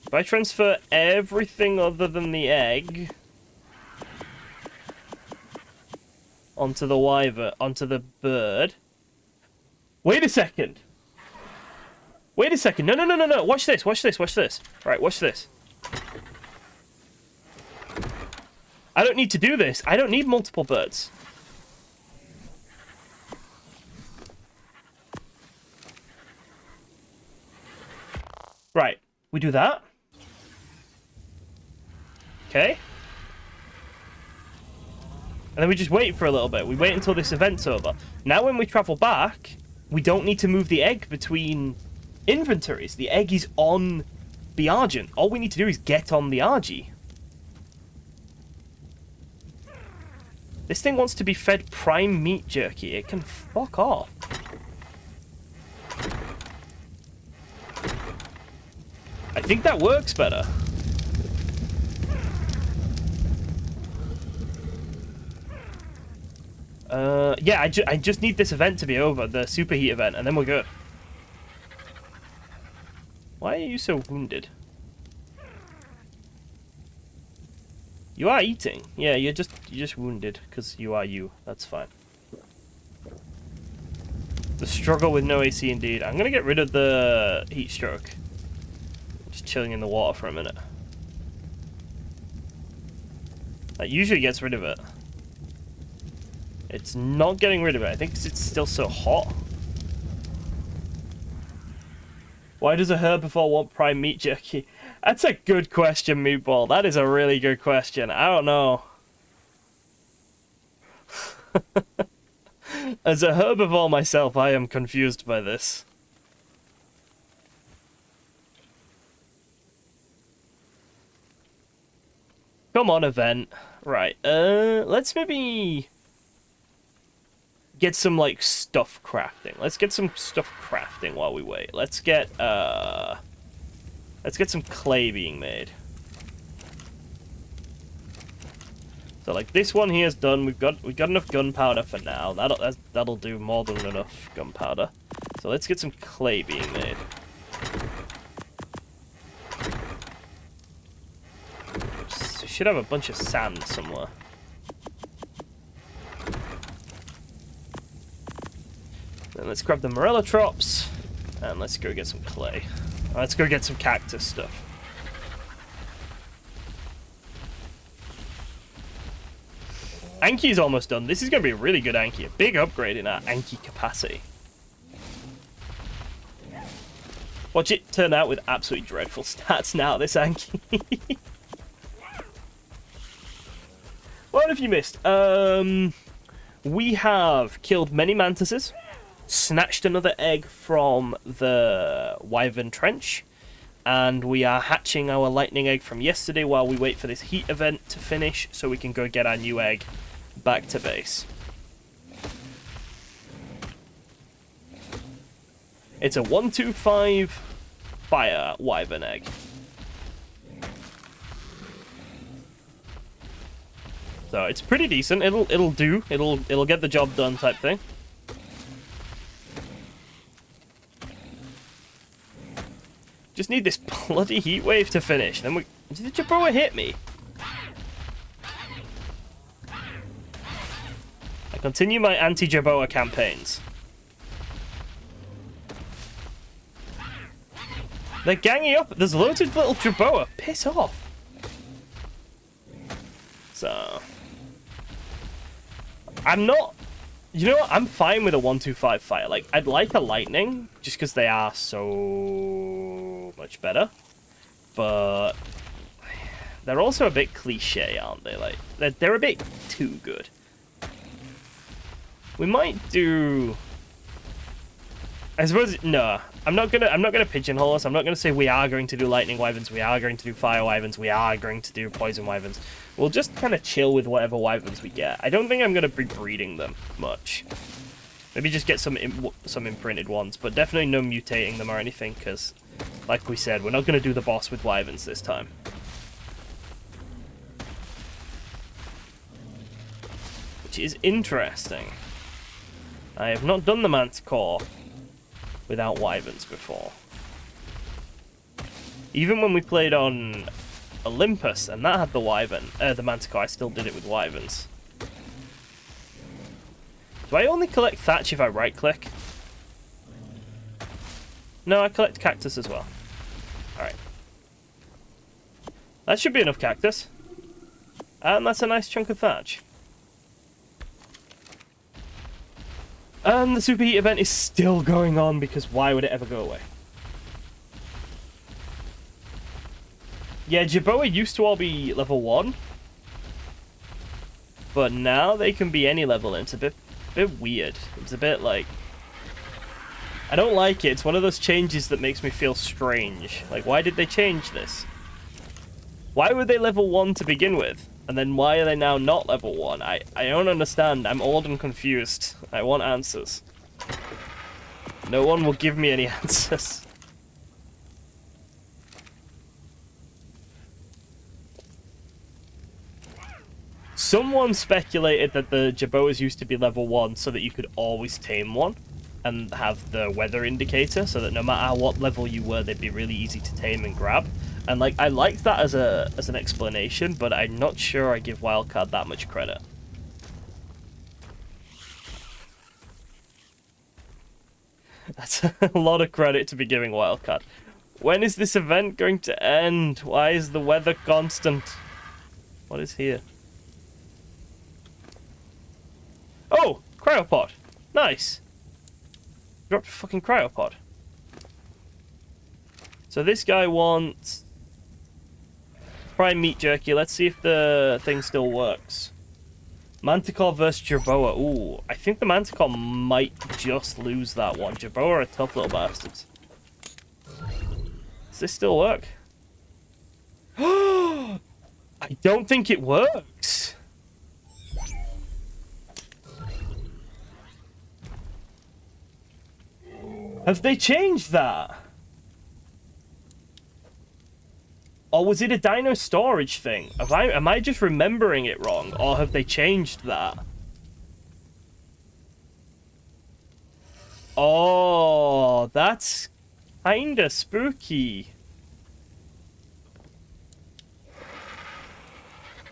If I transfer everything other than the egg onto the wyvern, onto the bird. Wait a second. Wait a second. No, no, no, no, no. Watch this, watch this, watch this. Right, watch this. I don't need to do this. I don't need multiple birds. Right, we do that. Okay. And then we just wait for a little bit. We wait until this event's over. Now when we travel back, we don't need to move the egg between inventories. The egg is on the Argent. All we need to do is get on the Argy. This thing wants to be fed prime meat jerky. It can fuck off. I think that works better. Yeah, I just need this event to be over, the superheat event, and then we're good. Why are you so wounded? You are eating. Yeah, you're just wounded because you are you. That's fine. The struggle with no AC indeed. I'm gonna get rid of the heat stroke. Just chilling in the water for a minute. That usually gets rid of it. It's not getting rid of it. I think it's still so hot. Why does a herbivore want prime meat jerky? That's a good question, Meatball. That is a really good question. I don't know. As a herbivore myself, I am confused by this. Come on, event. Right, let's maybe get some, like, stuff crafting. Let's get some stuff crafting while we wait. Let's get some clay being made. So, like, this one here is done. We've got enough gunpowder for now. That'll do more than enough gunpowder. So let's get some clay being made. We should have a bunch of sand somewhere. Then let's grab the morella trops, and let's go get some clay. Let's go get some cactus stuff. Anki's almost done. This is going to be a really good Anki. A big upgrade in our Anki capacity. Watch it turn out with absolutely dreadful stats now, this Anki. What have you missed? We have killed many mantises. Snatched another egg from the Wyvern trench, and we are hatching our lightning egg from yesterday while we wait for this heat event to finish so we can go get our new egg back to base. It's a 125 fire Wyvern egg. So it's pretty decent. It'll do. It'll get the job done type thing. Just need this bloody heat wave to finish. Then did the Jaboa hit me? I continue my anti-Jaboa campaigns. They're ganging up. There's loads of little Jaboa. Piss off. So I'm not. You know what? I'm fine with a 125 fire. Like, I'd like a lightning just because they are so much better, but they're also a bit cliche, aren't they? Like, they're a bit too good. We might do. I suppose no. I'm not gonna pigeonhole us. I'm not gonna say we are going to do lightning wyverns, we are going to do fire wyverns, we are going to do poison wyverns. We'll just kind of chill with whatever wyverns we get. I don't think I'm gonna be breeding them much. Maybe just get some imprinted ones, but definitely no mutating them or anything, because, like we said, we're not gonna do the boss with wyverns this time. Which is interesting. I have not done the Manticore without wyverns before. Even when we played on Olympus and that had the wyvern, the Manticore, I still did it with wyverns. Do I only collect thatch if I right click? No, I collect cactus as well. Alright. That should be enough cactus. And that's a nice chunk of thatch. And the superheat event is still going on because why would it ever go away? Yeah, Jerboa used to all be level 1. But now they can be any level, and it's a bit weird. It's a bit like... I don't like it. It's one of those changes that makes me feel strange. Like, why did they change this? Why were they level 1 to begin with? And then why are they now not level 1? I don't understand. I'm old and confused. I want answers. No one will give me any answers. Someone speculated that the Jerboas used to be level 1 so that you could always tame one and have the weather indicator so that no matter what level you were, they'd be really easy to tame and grab. And like, I liked that as an explanation, but I'm not sure I give Wildcard that much credit. That's a lot of credit to be giving Wildcard. When is this event going to end? Why is the weather constant? What is here? Oh! Cryopod! Nice! Dropped a fucking cryopod. So this guy wants... prime meat jerky. Let's see if the thing still works. Manticore versus Jerboa. Ooh, I think the Manticore might just lose that one. Jerboa are tough little bastards. Does this still work? I don't think it works. Have they changed that? Or was it a dino storage thing? Am I just remembering it wrong? Or have they changed that? Oh, that's kinda spooky.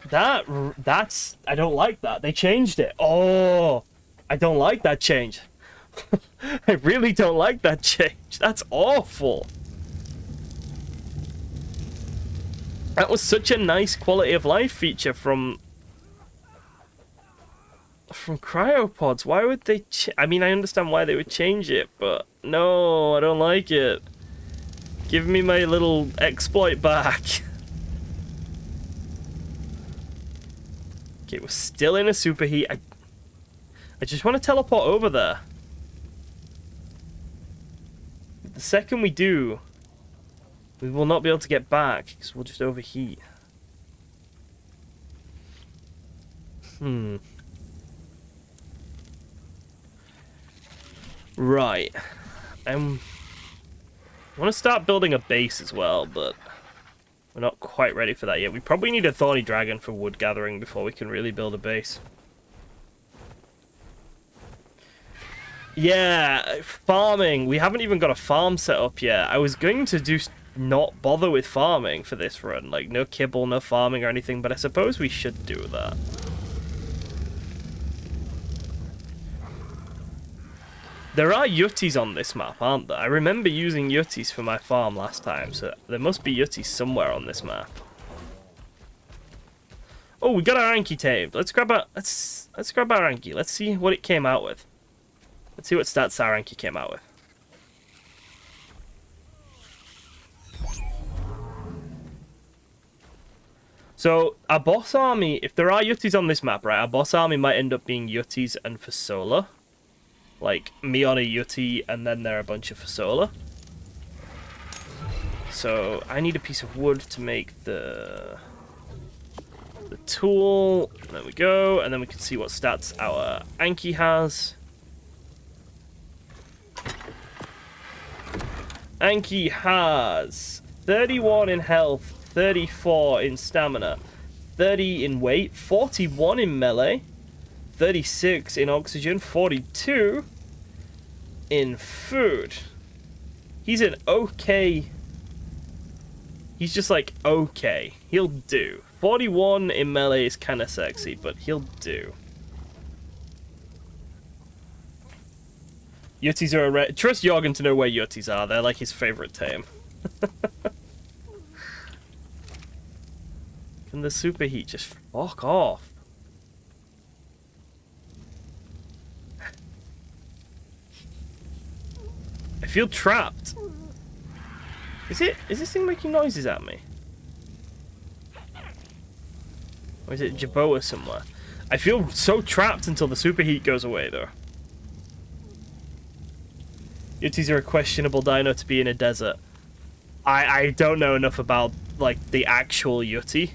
That's... I don't like that. They changed it. Oh, I don't like that change. I really don't like that change. That's awful. That was such a nice quality of life feature from cryopods. Why would they I mean, I understand why they would change it, but no, I don't like it. Give me my little exploit back. Okay, we're still in a superheat. I just want to teleport over there. The second we do, we will not be able to get back because we'll just overheat. Right. I want to start building a base as well, but we're not quite ready for that yet. We probably need a thorny dragon for wood gathering before we can really build a base. Yeah, farming. We haven't even got a farm set up yet. I was going to just not bother with farming for this run. Like, no kibble, no farming or anything, but I suppose we should do that. There are yutties on this map, aren't there? I remember using yutties for my farm last time, so there must be yutties somewhere on this map. Oh, we got our Anki tamed. Let's grab our Anki. Let's see what it came out with. Let's see what stats our Anki came out with. So, our boss army, if there are yutties on this map, right, our boss army might end up being yutties and fasola. Like, me on a yuttie, and then there are a bunch of fasola. So, I need a piece of wood to make the tool. There we go, and then we can see what stats our Anki has. Anki has 31 in health, 34 in stamina, 30 in weight, 41 in melee, 36 in oxygen, 42 in food. He's an okay... He's just like, okay. He'll do. 41 in melee is kind of sexy, but he'll do. Yutis are a rare... Trust Jorgen to know where Yutis are. They're like his favorite tame. Can the superheat just fuck off? I feel trapped. Is this thing making noises at me? Or is it Jerboa somewhere? I feel so trapped until the superheat goes away, though. Yutis are a questionable dino to be in a desert. I don't know enough about, like, the actual Yuti.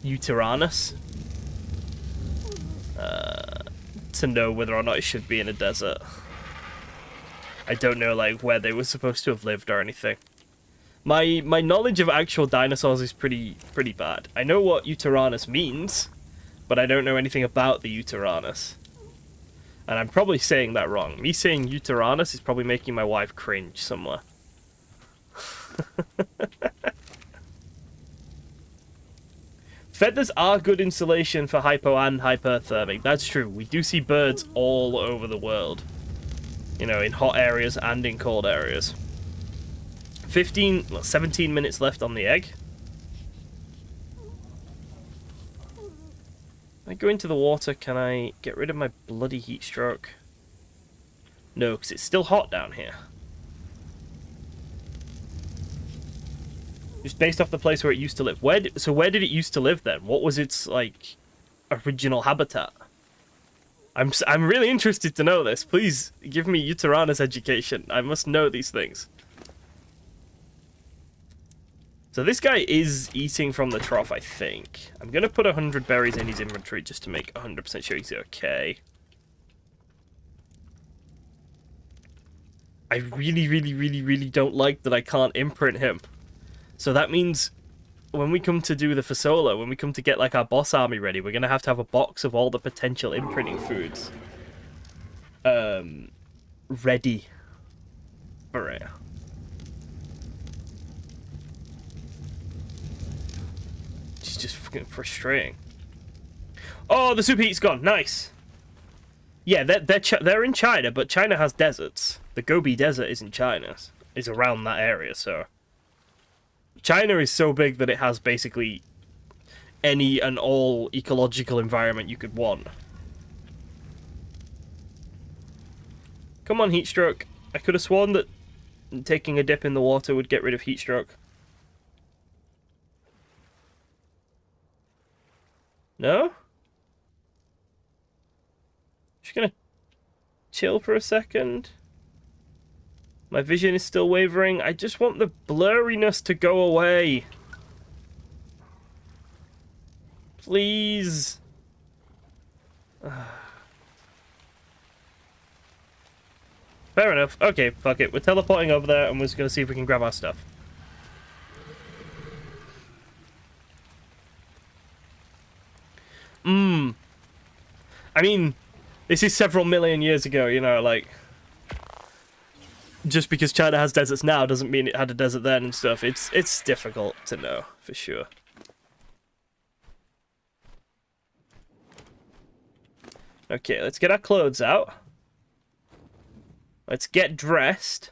Uteranus. To know whether or not it should be in a desert. I don't know, like, where they were supposed to have lived or anything. My knowledge of actual dinosaurs is pretty bad. I know what Uteranus means, but I don't know anything about the Uteranus. And I'm probably saying that wrong. Me saying Uteranus is probably making my wife cringe somewhere. Feathers are good insulation for hypo and hyperthermic. That's true. We do see birds all over the world. You know, in hot areas and in cold areas. 17 minutes left on the egg. When I go into the water, can I get rid of my bloody heat stroke? No, because it's still hot down here. Just based off the place where it used to live. So where did it used to live then? What was its, like, original habitat? I'm really interested to know this. Please give me Uteranus education. I must know these things. So this guy is eating from the trough, I think. I'm going to put 100 berries in his inventory just to make 100% sure he's okay. I really don't like that I can't imprint him. So that means when we come to do the fasola, when we come to get like our boss army ready, we're going to have a box of all the potential imprinting foods. Ready for it. It's just fucking frustrating. Oh, the superheat's gone. Nice. Yeah, they're in China, but China has deserts. The Gobi Desert is in China. Is around that area, so... China is so big that it has basically any and all ecological environment you could want. Come on, heatstroke. I could have sworn that taking a dip in the water would get rid of heatstroke. No? Just gonna chill for a second. My vision is still wavering. I just want the blurriness to go away. Please. Fair enough. Okay, fuck it. We're teleporting over there and we're just going to see if we can grab our stuff. I mean, this is several million years ago, you know, like... Just because China has deserts now doesn't mean it had a desert then and stuff. It's difficult to know, for sure. Okay, let's get our clothes out. Let's get dressed.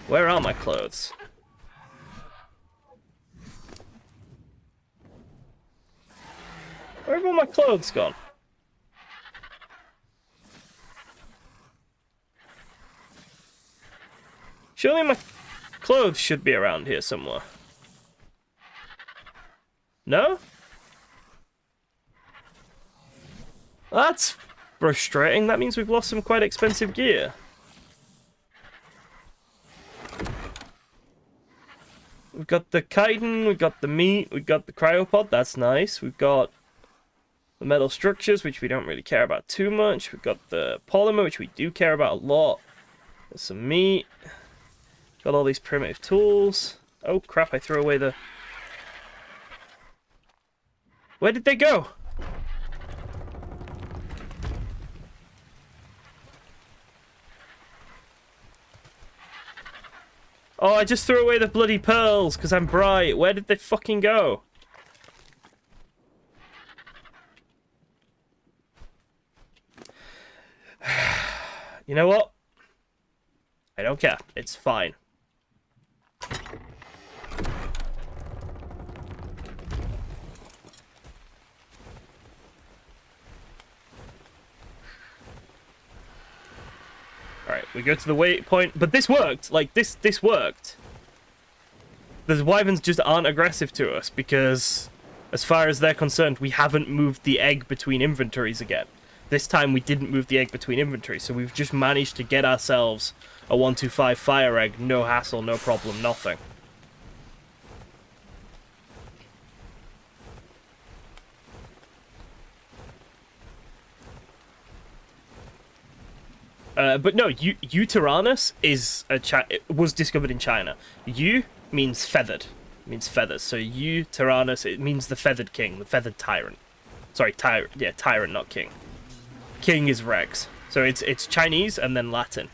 Where are my clothes? Where have all my clothes gone? Surely my clothes should be around here somewhere. No? That's frustrating. That means we've lost some quite expensive gear. We've got the chitin, we've got the meat, we've got the cryopod, that's nice. We've got the metal structures, which we don't really care about too much. We've got the polymer, which we do care about a lot. There's some meat. Got all these primitive tools. Oh crap, I threw away the... Where did they go? Oh, I just threw away the bloody pearls because I'm bright. Where did they fucking go? You know what? I don't care. It's fine. Alright, we go to the waypoint. But this worked. Like, this worked. The wyverns just aren't aggressive to us because, as far as they're concerned, we haven't moved the egg between inventories again. This time we didn't move the egg between inventories, so we've just managed to get ourselves a 125 fire egg, no hassle, no problem, nothing. But no, Uteranus is was discovered in China. U means feathered, means feathers. So Uteranus, it means the feathered king, the feathered tyrant. Sorry, tyrant, not king. King is Rex. So it's Chinese and then Latin.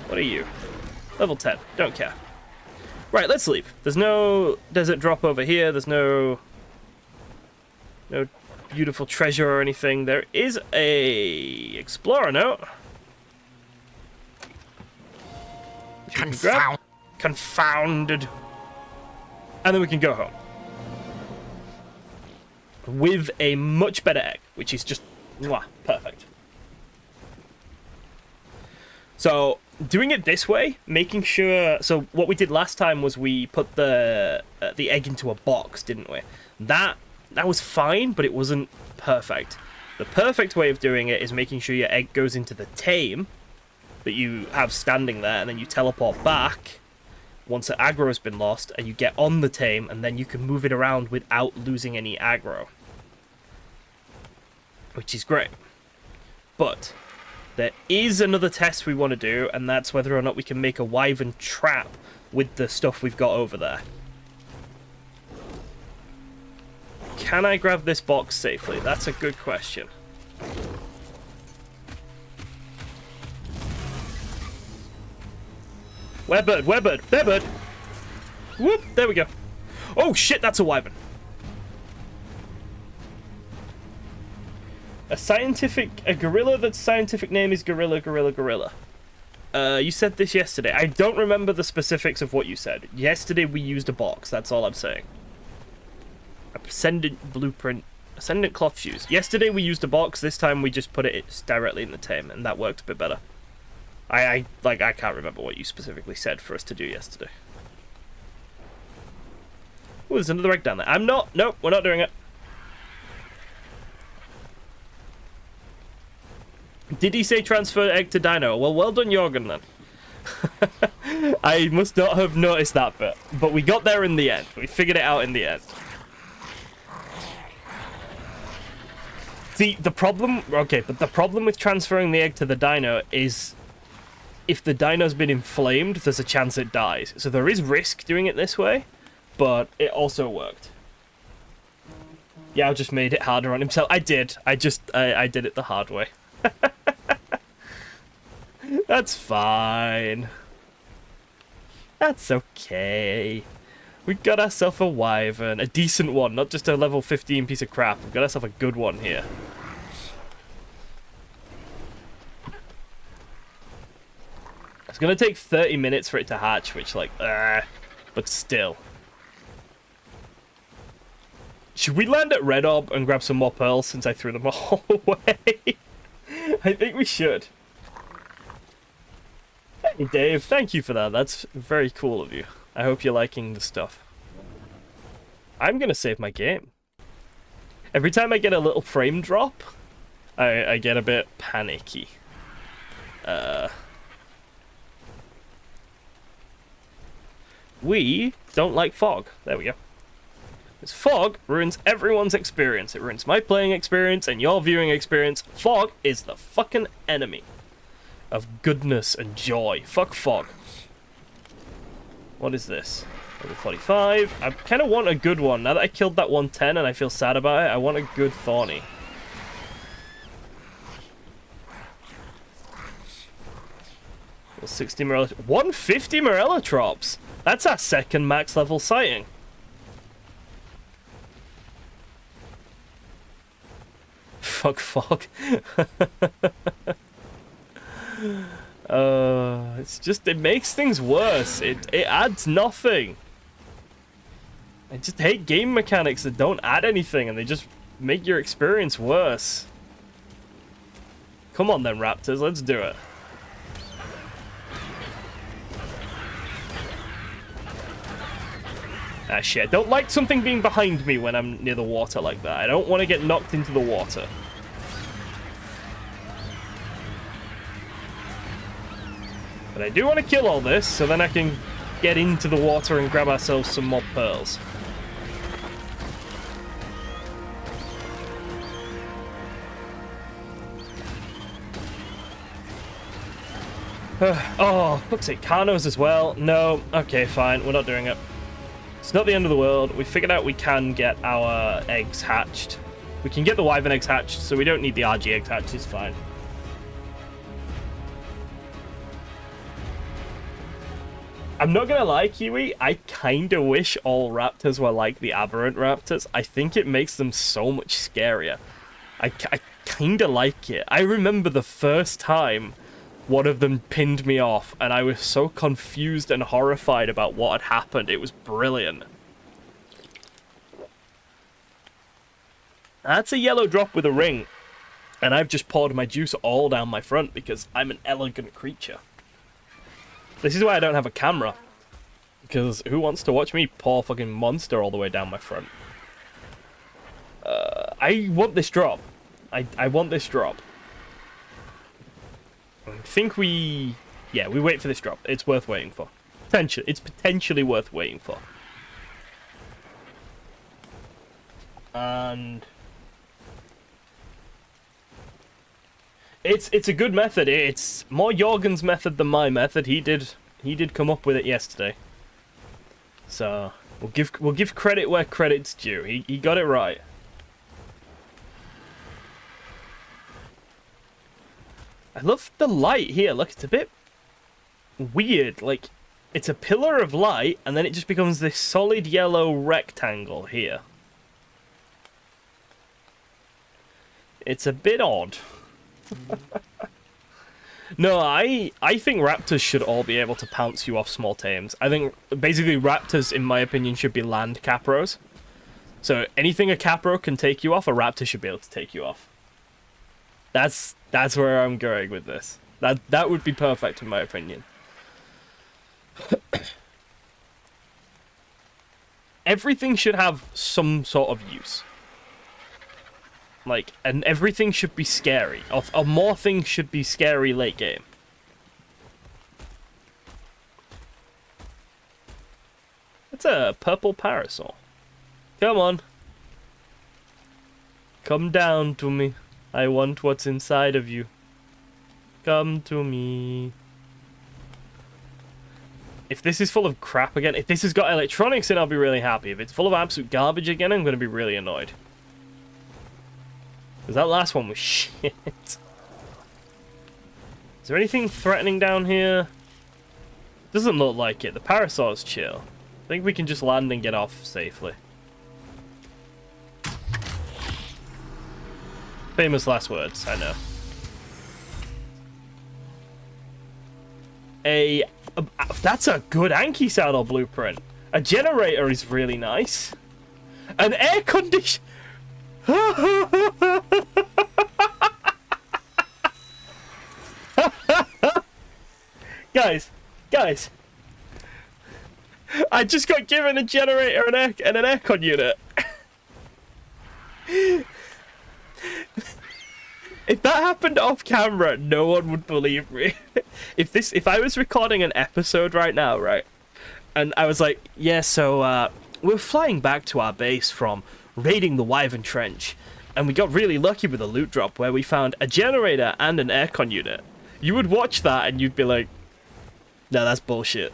What are you? Level 10. Don't care. Right, let's leave. There's no desert drop over here. There's no beautiful treasure or anything. There is a explorer note. Confounded. And then we can go home. With a much better egg, which is just mwah, perfect. So, doing it this way, making sure... So, what we did last time was we put the egg into a box, didn't we? That was fine, but it wasn't perfect. The perfect way of doing it is making sure your egg goes into the tame that you have standing there, and then you teleport back once the aggro has been lost, and you get on the tame, and then you can move it around without losing any aggro. Which is great. But there is another test we want to do, and that's whether or not we can make a wyvern trap with the stuff we've got over there. Can I grab this box safely? That's a good question. Where bird? Whoop, there we go. Oh shit, that's a wyvern. A gorilla that's scientific name is gorilla. You said this yesterday. I don't remember the specifics of what you said. Yesterday we used a box, that's all I'm saying. Ascendant blueprint. Ascendant cloth shoes. Yesterday we used a box, this time we just put it directly in the tame, and that worked a bit better. I can't remember what you specifically said for us to do yesterday. Oh, there's another egg down there. Nope, we're not doing it. Did he say transfer egg to dino? Well done, Jorgen, then. I must not have noticed that bit. But we got there in the end. We figured it out in the end. See, the problem... Okay, but the problem with transferring the egg to the dino is... If the dino's been inflamed, there's a chance it dies. So there is risk doing it this way, but it also worked. Yeah, I just made it harder on himself. I did. I did it the hard way. That's fine. That's okay. We got ourselves a wyvern. A decent one, not just a level 15 piece of crap. We've got ourselves a good one here. It's gonna take 30 minutes for it to hatch, which, like, but still. Should we land at Red Orb and grab some more pearls since I threw them all away? I think we should. Hey, Dave, thank you for that. That's very cool of you. I hope you're liking the stuff. I'm gonna save my game. Every time I get a little frame drop, I get a bit panicky. We don't like fog. There we go. Because fog ruins everyone's experience. It ruins my playing experience and your viewing experience. Fog is the fucking enemy of goodness and joy. Fuck fog. What is this? Level 45. I kind of want a good one. Now that I killed that 110 and I feel sad about it, I want a good thorny. Well, 60 Morella... 150 Morellotrops! That's our second max level sighting. Fuck fog. It's just, it makes things worse. It adds nothing. I just hate game mechanics that don't add anything and they just make your experience worse. Come on then, raptors, let's do it. Ah shit, I don't like something being behind me when I'm near the water like that. I don't want to get knocked into the water. But I do want to kill all this, so then I can get into the water and grab ourselves some more pearls. Oh, fuck's sake, Carnos as well. No, okay, fine, we're not doing it. It's not the end of the world. We figured out we can get our eggs hatched. We can get the wyvern eggs hatched, so we don't need the RG eggs hatched, it's fine. I'm not gonna lie, Kiwi, I kinda wish all raptors were like the aberrant raptors. I think it makes them so much scarier. I kinda like it. I remember the first time one of them pinned me off, and I was so confused and horrified about what had happened. It was brilliant. That's a yellow drop with a ring, and I've just poured my juice all down my front because I'm an elegant creature. This is why I don't have a camera, because who wants to watch me pour fucking monster all the way down my front? I want this drop. I want this drop. I think we wait for this drop. It's worth waiting for. It's potentially worth waiting for. And it's a good method. It's more Jorgen's method than my method. He did come up with it yesterday. So we'll give credit where credit's due. He got it right. I love the light here. Look, it's a bit weird. Like, it's a pillar of light, and then it just becomes this solid yellow rectangle here. It's a bit odd. No, I think raptors should all be able to pounce you off small tames. I think, basically, raptors, in my opinion, should be land capros. So, anything a capro can take you off, a raptor should be able to take you off. That's where I'm going with this. That would be perfect in my opinion. Everything should have some sort of use. Like, and everything should be scary. Or more things should be scary late game. It's a purple parasol. Come on. Come down to me. I want what's inside of you. Come to me. If this is full of crap again, if this has got electronics in, I'll be really happy. If it's full of absolute garbage again, I'm going to be really annoyed. Because that last one was shit. Is there anything threatening down here? Doesn't look like it. The parasaur's chill. I think we can just land and get off safely. Famous last words, I know. That's a good Anki saddle blueprint. A generator is really nice. An air condition. Guys. I just got given a generator and an aircon unit. If that happened off camera, no one would believe me. If I was recording an episode right now, right, and I was like, yeah, so we're flying back to our base from raiding the Wyvern Trench, and we got really lucky with a loot drop where we found a generator and an aircon unit. You would watch that and you'd be like, no, that's bullshit.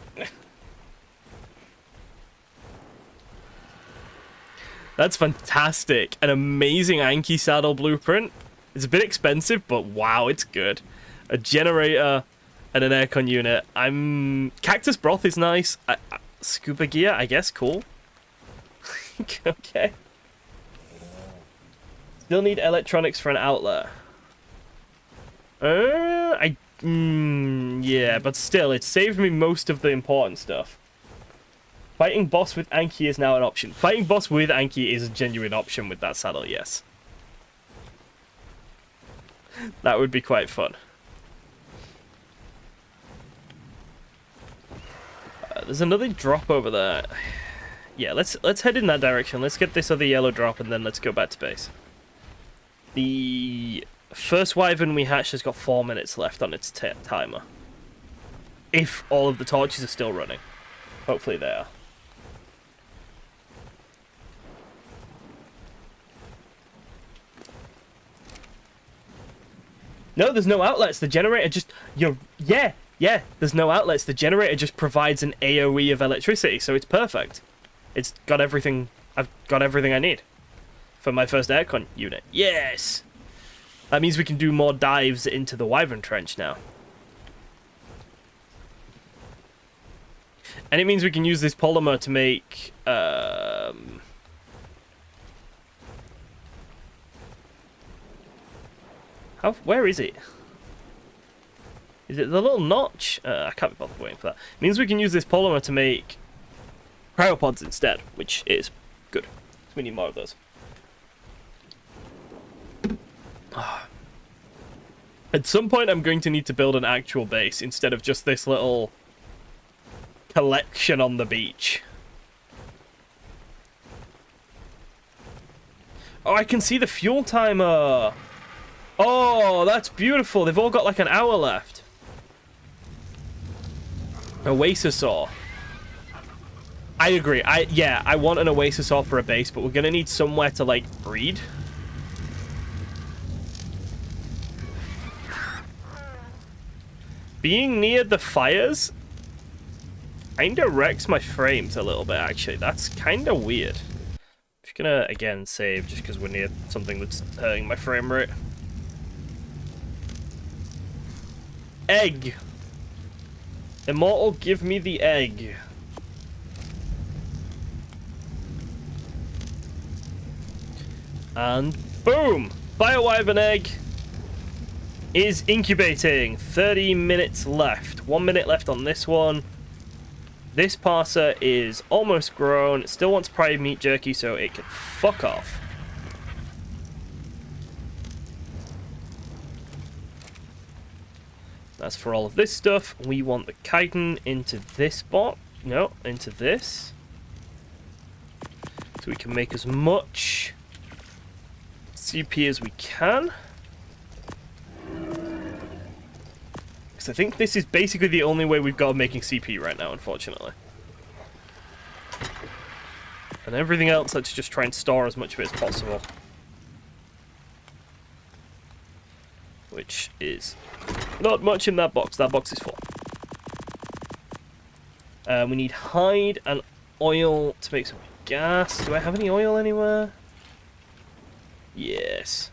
That's fantastic. An amazing Anki saddle blueprint. It's a bit expensive, but wow, it's good. A generator and an aircon unit. Cactus broth is nice. Scuba gear, I guess, cool. Okay. Still need electronics for an outlet. I Yeah, but still, it saved me most of the important stuff. Fighting boss with Anki is now an option. Fighting boss with Anki is a genuine option with that saddle, yes. That would be quite fun. There's another drop over there. Yeah, let's head in that direction. Let's get this other yellow drop and then let's go back to base. The first wyvern we hatched has got 4 minutes left on its timer. If all of the torches are still running. Hopefully they are. No, there's no outlets. The generator just... Yeah, there's no outlets. The generator just provides an AoE of electricity, so it's perfect. It's got everything... I've got everything I need for my first aircon unit. Yes! That means we can do more dives into the Wyvern Trench now. And it means we can use this polymer to make... Where is it? Is it the little notch? I can't be bothered waiting for that. It means we can use this polymer to make cryopods instead, which is good. We need more of those. At some point, I'm going to need to build an actual base instead of just this little collection on the beach. Oh, I can see the fuel timer. Oh, that's beautiful. They've all got like an hour left. Oasis ore. I agree. I want an oasis ore for a base, but we're gonna need somewhere to like breed. Being near the fires kinda wrecks my frames a little bit, actually. That's kinda weird. Just gonna again save just because we're near something that's hurting my frame rate. Egg. Immortal, give me the egg. And boom! Biowyvern egg is incubating. 30 minutes left. 1 minute left on this one. This parser is almost grown. It still wants prime meat jerky, so it can fuck off. That's for all of this stuff. We want the chitin into this box. No, into this. So we can make as much CP as we can. Because I think this is basically the only way we've got of making CP right now, unfortunately. And everything else, let's just try and store as much of it as possible. Which is not much in that box. That box is full. We need hide and oil to make some gas. Do I have any oil anywhere? Yes.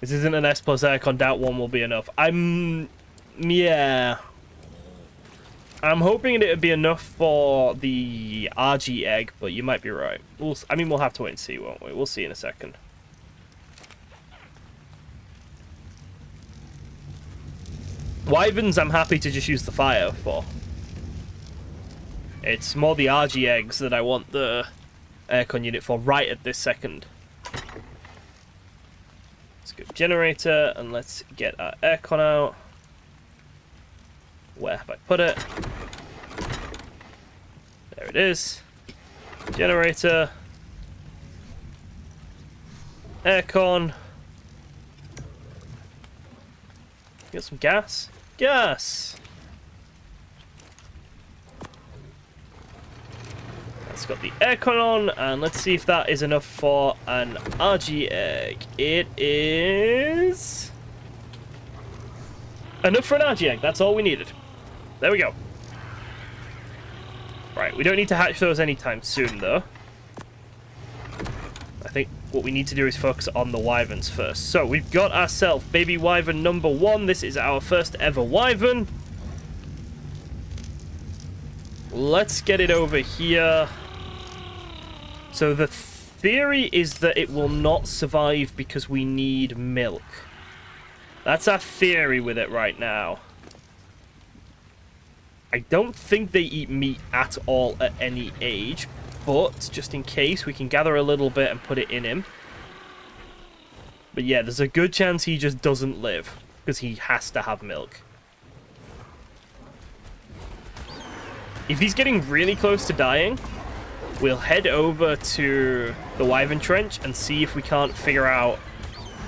This isn't an S plus aircon. Doubt one will be enough. Yeah. I'm hoping it would be enough for the RG egg, but you might be right. We'll have to wait and see, won't we? We'll see in a second. Wyverns, I'm happy to just use the fire for. It's more the RG eggs that I want the aircon unit for right at this second. Let's go generator, and let's get our aircon out. Where have I put it? There it is. Generator. Aircon. Get some gas. Gas! That's got the aircon on, and let's see if that is enough for an RG egg. It is enough for an RG egg. That's all we needed. There we go. Right, we don't need to hatch those anytime soon, though. I think what we need to do is focus on the wyverns first. So, we've got ourselves baby wyvern number 1. This is our first ever wyvern. Let's get it over here. So, the theory is that it will not survive because we need milk. That's our theory with it right now. I don't think they eat meat at all at any age, but just in case, we can gather a little bit and put it in him. But yeah, there's a good chance he just doesn't live, because he has to have milk. If he's getting really close to dying, we'll head over to the Wyvern Trench and see if we can't figure out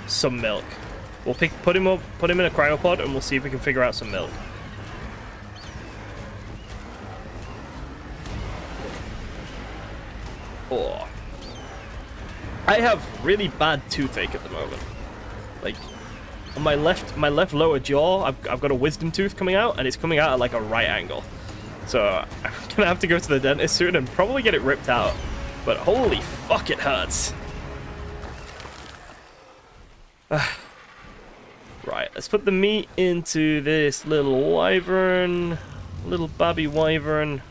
some milk. We'll put him in a cryopod, and we'll see if we can figure out some milk. Oh. I have really bad toothache at the moment. Like, on my left lower jaw, I've got a wisdom tooth coming out, and it's coming out at like a right angle. So I'm gonna have to go to the dentist soon and probably get it ripped out. But holy fuck, it hurts. Right, let's put the meat into this little wyvern, little baby wyvern.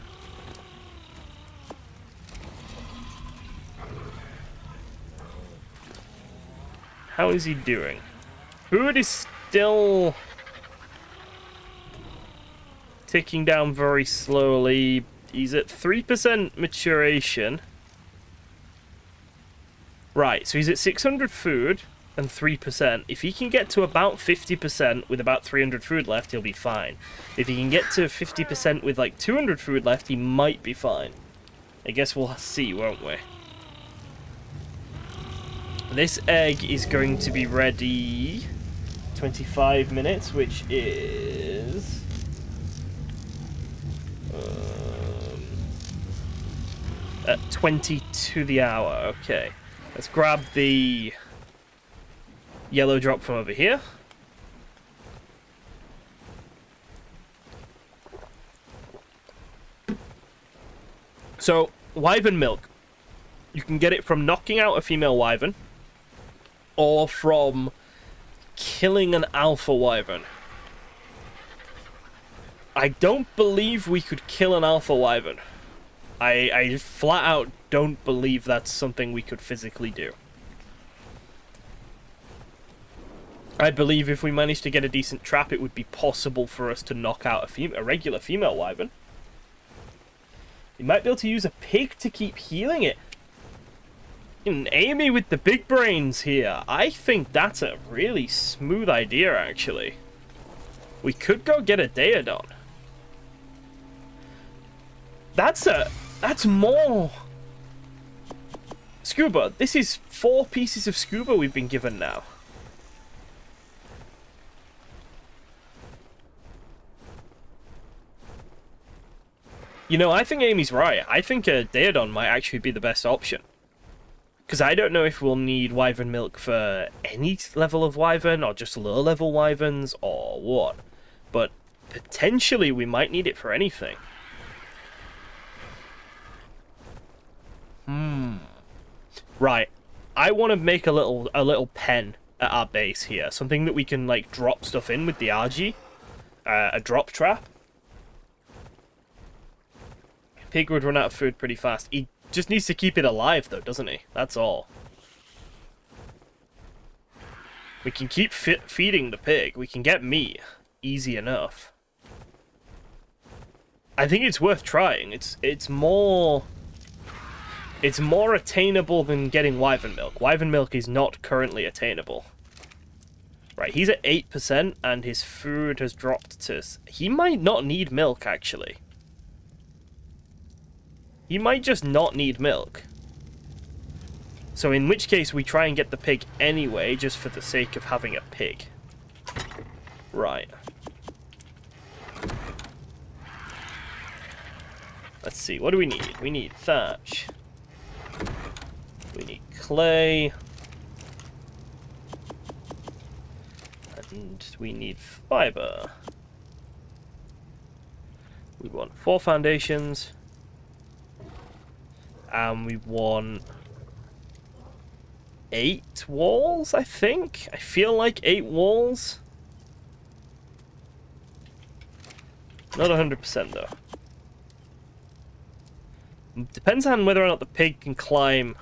How is he doing? Food is still ticking down very slowly. He's at 3% maturation. Right, so he's at 600 food and 3%. If he can get to about 50% with about 300 food left, he'll be fine. If he can get to 50% with like 200 food left, he might be fine. I guess we'll see, won't we? This egg is going to be ready 25 minutes, which is at 20 to the hour. Okay, let's grab the yellow drop from over here. So, wyvern milk. You can get it from knocking out a female wyvern, or from killing an alpha wyvern. I don't believe we could kill an alpha wyvern. I flat out don't believe that's something we could physically do. I believe if we managed to get a decent trap, it would be possible for us to knock out a regular female wyvern. You might be able to use a pig to keep healing it. And Amy with the big brains here. I think that's a really smooth idea, actually. We could go get a Daedon. That's more scuba. This is 4 pieces of scuba we've been given now. You know, I think Amy's right. I think a Daedon might actually be the best option. Because I don't know if we'll need wyvern milk for any level of wyvern, or just lower level wyverns, or what. But potentially we might need it for anything. Right. I want to make a little pen at our base here. Something that we can, like, drop stuff in with the RG. A drop trap. Pig would run out of food pretty fast. He just needs to keep it alive, though, doesn't he? That's all. We can keep feeding the pig. We can get meat. Easy enough. I think it's worth trying. It's more attainable than getting wyvern milk. Wyvern milk is not currently attainable. Right, he's at 8%, and his food has dropped to... He might not need milk, actually. He might just not need milk. So in which case we try and get the pig anyway, just for the sake of having a pig. Right. Let's see, what do we need? We need thatch. We need clay. And we need fiber. We want 4 foundations. And we want 8 walls, I think? I feel like 8 walls. Not 100% though. Depends on whether or not the pig can climb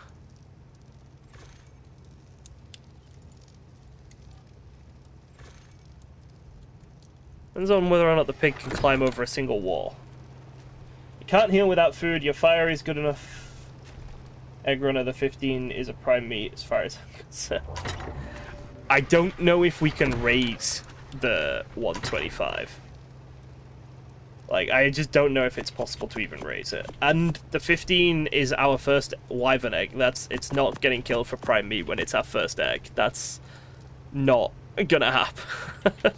Depends on whether or not the pig can climb over a single wall. You can't heal without food. Your fire is good enough. Egg runner, the 15 is a prime meat as far as I'm concerned. I don't know if we can raise the 125. Like, I just don't know if it's possible to even raise it. And the 15 is our first wyvern egg. It's not getting killed for prime meat when it's our first egg. That's not gonna happen.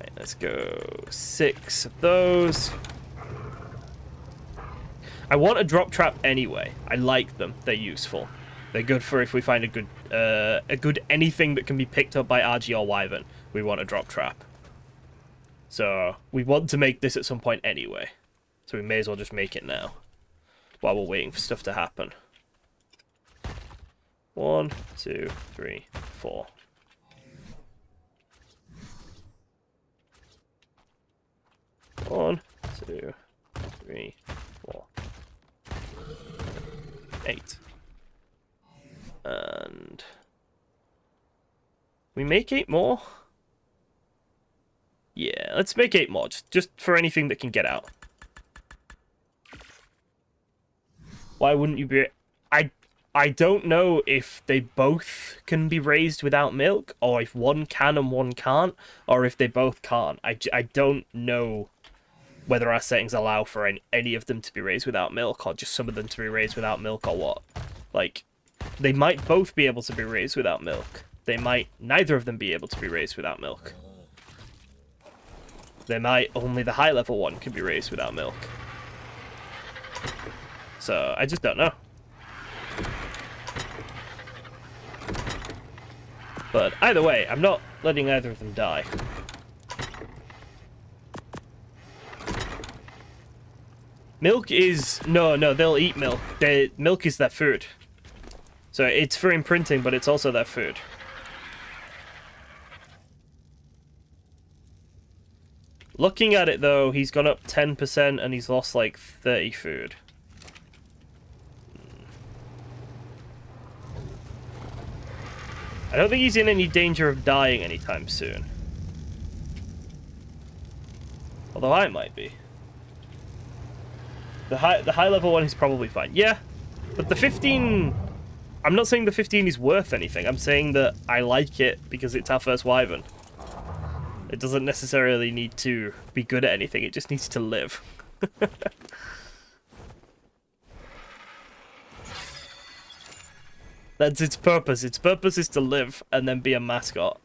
Right, let's go 6 of those. I want a drop trap anyway. I like them. They're useful. They're good for if we find a good anything that can be picked up by RG or wyvern. We want a drop trap. So we want to make this at some point anyway. So we may as well just make it now, while we're waiting for stuff to happen. 1, 2, 3, 4. One, 2, 3, 4. 8. And we make 8 more. Yeah, let's make 8 more, just for anything that can get out. Why wouldn't you be... I don't know if they both can be raised without milk, or if one can and one can't, or if they both can't. I don't know whether our settings allow for any of them to be raised without milk, or just some of them to be raised without milk, or what. Like, they might both be able to be raised without milk. They might neither of them be able to be raised without milk. They might only the high level one can be raised without milk. So, I just don't know. But either way, I'm not letting either of them die. Milk is... No, they'll eat milk. Milk is their food. So it's for imprinting, but it's also their food. Looking at it, though, he's gone up 10% and he's lost, like, 30 food. I don't think he's in any danger of dying anytime soon. Although I might be. The high level one is probably fine. Yeah, but the 15... I'm not saying the 15 is worth anything. I'm saying that I like it because it's our first wyvern. It doesn't necessarily need to be good at anything. It just needs to live. That's its purpose. Its purpose is to live and then be a mascot.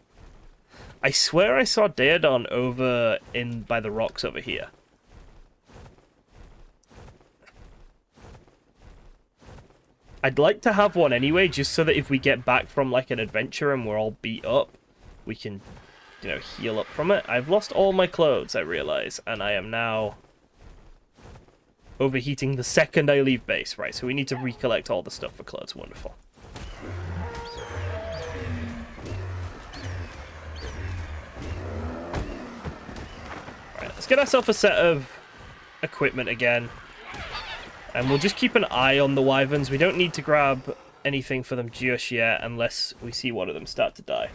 I swear I saw Daedon over by the rocks over here. I'd like to have one anyway, just so that if we get back from like an adventure and we're all beat up, we can, you know, heal up from it. I've lost all my clothes, I realize, and I am now overheating the second I leave base. Right, so we need to recollect all the stuff for clothes. Wonderful. Right, let's get ourselves a set of equipment again. And we'll just keep an eye on the wyverns. We don't need to grab anything for them just yet unless we see one of them start to die.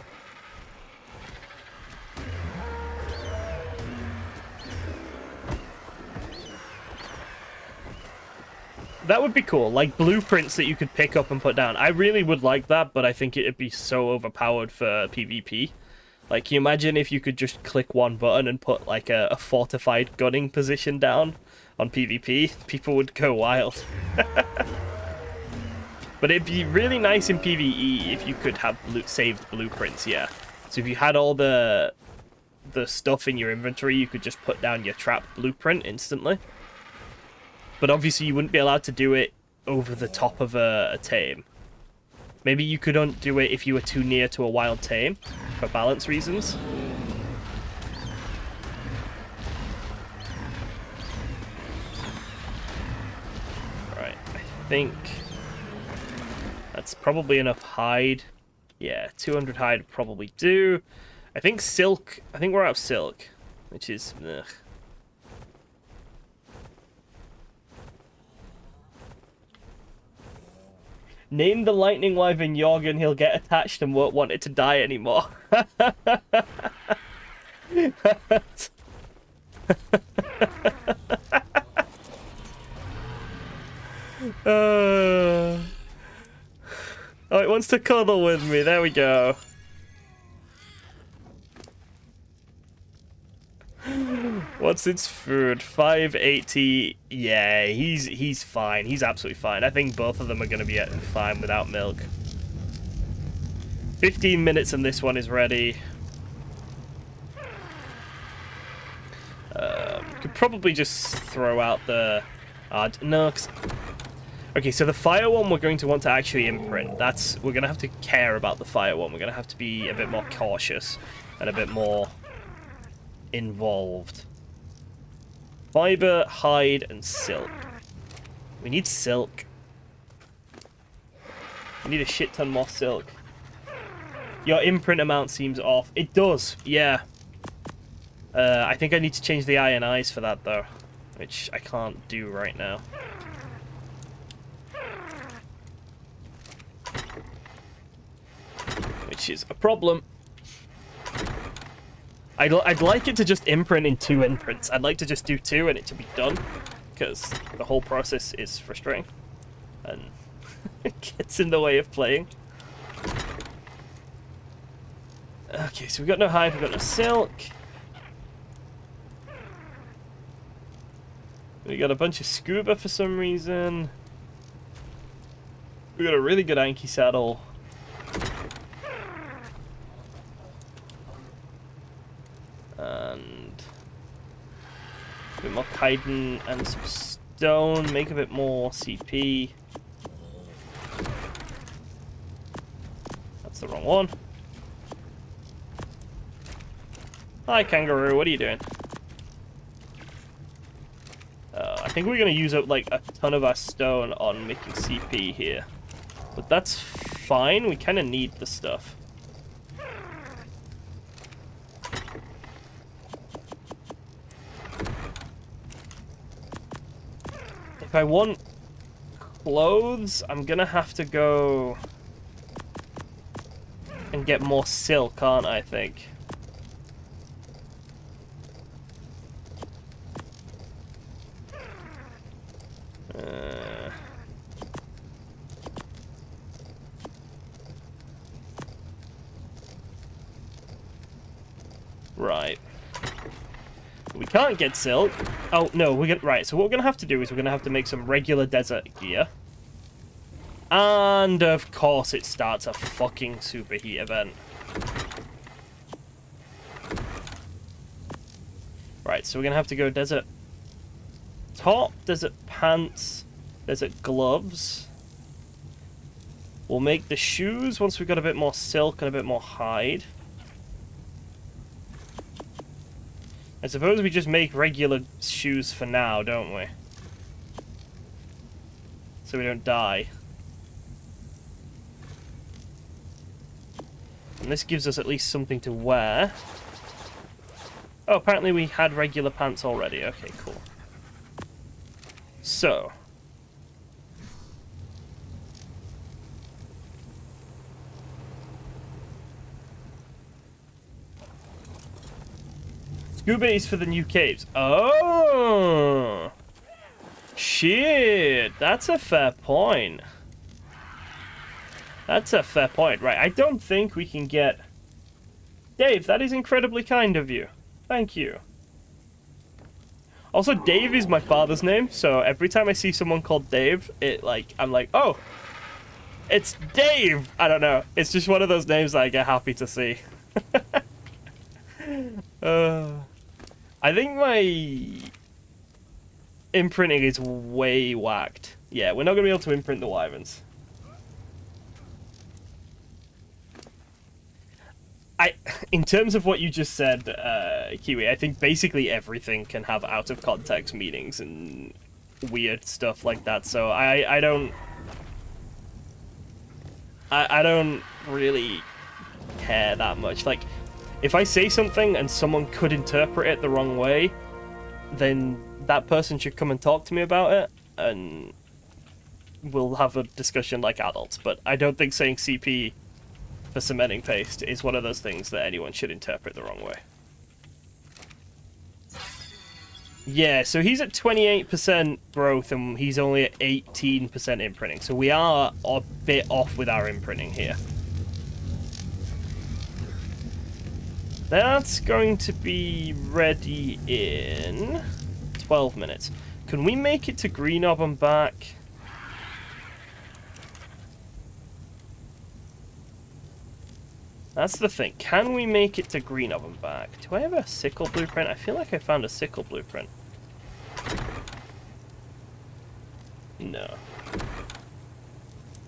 That would be cool, like blueprints that you could pick up and put down. I really would like that, but I think it'd be so overpowered for PvP. Like, can you imagine if you could just click one button and put like a fortified gunning position down on PvP? People would go wild. But it'd be really nice in PvE if you could have saved blueprints, yeah. So if you had all the stuff in your inventory, you could just put down your trap blueprint instantly. But obviously you wouldn't be allowed to do it over the top of a tame. Maybe you couldn't do it if you were too near to a wild tame, for balance reasons. Right, I think that's probably enough hide. Yeah, 200 hide would probably do. I think silk, I think we're out of silk, which is... ugh. Name the lightning wyvern Jorgen, he'll get attached and won't want it to die anymore. Oh, it wants to cuddle with me. There we go. What's its food? 580. Yeah, he's fine. He's absolutely fine. I think both of them are going to be fine without milk. 15 minutes and this one is ready. Could probably just throw out the... no, okay, so the fire one we're going to want to actually imprint. We're going to have to care about the fire one. We're going to have to be a bit more cautious and a bit more involved. Fiber, hide, and silk. We need silk. We need a shit ton more silk. Your imprint amount seems off. It does, yeah. I think I need to change the ionize for that, though. Which I can't do right now. Which is a problem. I'd like it to just imprint in 2 imprints. I'd like to just do 2 and it to be done. Because the whole process is frustrating. And it gets in the way of playing. Okay, so we've got no hide, we've got no silk. We got a bunch of scuba for some reason. We got a really good Anki saddle. And a bit more chitin and some stone. Make a bit more CP. That's the wrong one. Hi, kangaroo. What are you doing? I think we're going to use up like a ton of our stone on making CP here. But that's fine. We kind of need the stuff. If I want clothes, I'm going to have to go and get more silk, aren't I, think? Right. We can't get silk. Oh, no, right, so what we're going to have to do is we're going to have to make some regular desert gear. And, of course, it starts a fucking superheat event. Right, so we're going to have to go desert top, desert pants, desert gloves. We'll make the shoes once we've got a bit more silk and a bit more hide. I suppose we just make regular shoes for now, don't we? So we don't die. And this gives us at least something to wear. Oh, apparently we had regular pants already. Okay, cool. So. Scuba is for the new caves. Oh! Shit! That's a fair point. That's a fair point. Right, I don't think we can get... Dave, that is incredibly kind of you. Thank you. Also, Dave is my father's name, so every time I see someone called Dave, I'm like, oh, it's Dave! I don't know. It's just one of those names that I get happy to see. I think my imprinting is way whacked. Yeah, we're not going to be able to imprint the wyverns. In terms of what you just said, Kiwi, I think basically everything can have out-of-context meanings and weird stuff like that, so I don't really care that much. Like, if I say something and someone could interpret it the wrong way, then that person should come and talk to me about it, and we'll have a discussion like adults. But I don't think saying CP for cementing paste is one of those things that anyone should interpret the wrong way. Yeah, so he's at 28% growth and he's only at 18% imprinting. So we are a bit off with our imprinting here. That's going to be ready in 12 minutes. Can we make it to Green Knob and back? That's the thing. Can we make it to Green Knob and back? Do I have a sickle blueprint? I feel like I found a sickle blueprint. No.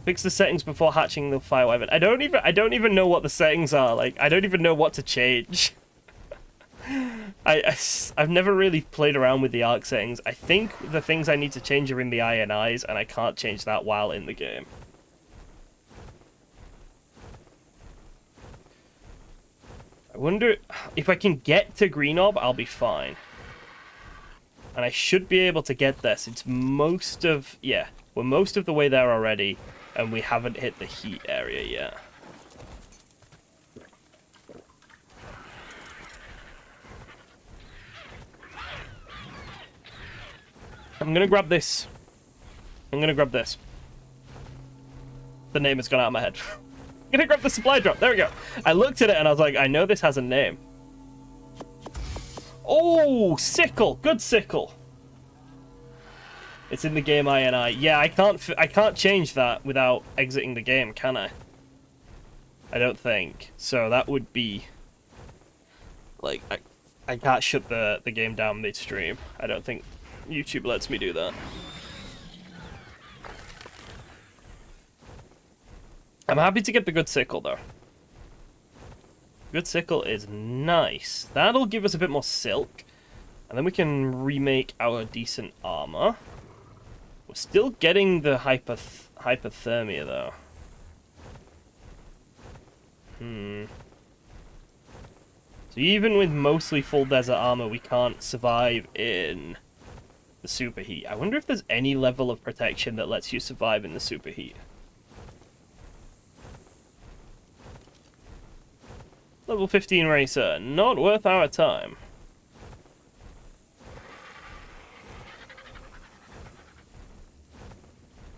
Fix the settings before hatching the fire wyvern. I don't even know what the settings are. Like, I don't even know what to change. I've never really played around with the ARK settings. I think the things I need to change are in the INIs, and I can't change that while in the game. I wonder if I can get to Green Knob, I'll be fine. And I should be able to get there since most of... Yeah, we're most of the way there already, and we haven't hit the heat area yet. I'm gonna grab this. I'm gonna grab this. The name has gone out of my head. I'm gonna grab the supply drop. There we go. I looked at it and I was like, I know this has a name. Oh, sickle. Good sickle. It's in the game INI. Yeah, I can't change that without exiting the game, can I? I don't think. So that would be like I can't shut the game down midstream. I don't think YouTube lets me do that. I'm happy to get the good sickle though. Good sickle is nice. That'll give us a bit more silk, and then we can remake our decent armor. We're still getting the hypothermia though. So even with mostly full desert armor, we can't survive in the superheat. I wonder if there's any level of protection that lets you survive in the superheat. Level 15 racer, not worth our time.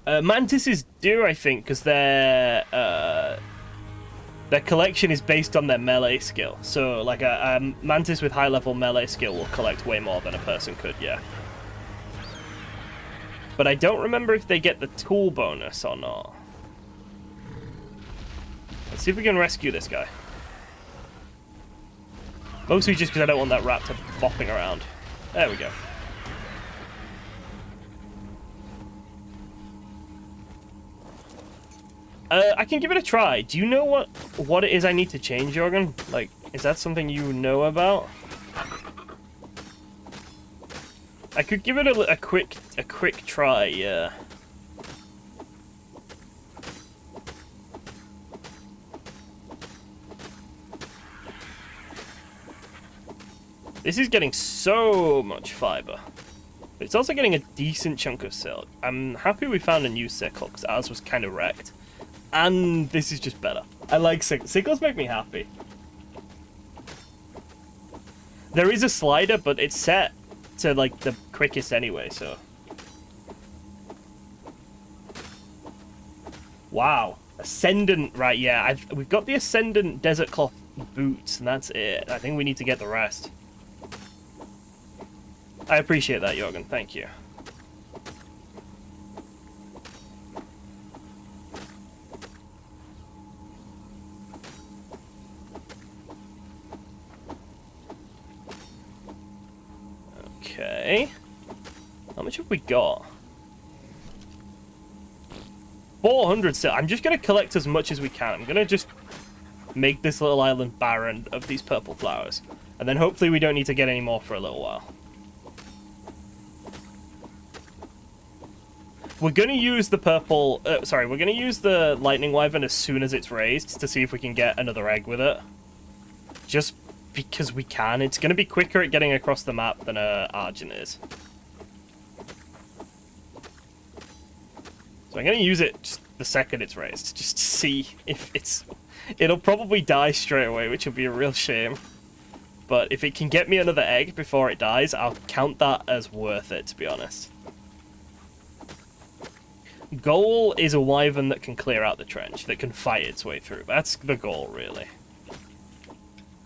Mantises do, I think, because their collection is based on their melee skill. So, like, a mantis with high-level melee skill will collect way more than a person could, yeah. But I don't remember if they get the tool bonus or not. Let's see if we can rescue this guy. Mostly just because I don't want that raptor bopping around. There we go. I can give it a try. Do you know what it is I need to change, Jorgen? Like, is that something you know about? I could give it a quick try, yeah. This is getting so much fiber. But it's also getting a decent chunk of silk. I'm happy we found a new sickle, because ours was kind of wrecked. And this is just better. I like sickles. Sickles make me happy. There is a slider, but it's set to, like, the quickest anyway, so... Wow. Ascendant, right, yeah. We've got the Ascendant Desert Cloth boots, and that's it. I think we need to get the rest. I appreciate that, Jorgen. Thank you. Okay. How much have we got? 400 still. I'm just going to collect as much as we can. I'm going to just make this little island barren of these purple flowers. And then hopefully we don't need to get any more for a little while. We're going to use the purple... we're going to use the lightning wyvern as soon as it's raised to see if we can get another egg with it. Just because we can. It's going to be quicker at getting across the map than Argent is. So I'm going to use it just the second it's raised, just to see if it's... It'll probably die straight away, which will be a real shame. But if it can get me another egg before it dies, I'll count that as worth it, to be honest. Goal is a wyvern that can clear out the trench, that can fight its way through. That's the goal, really.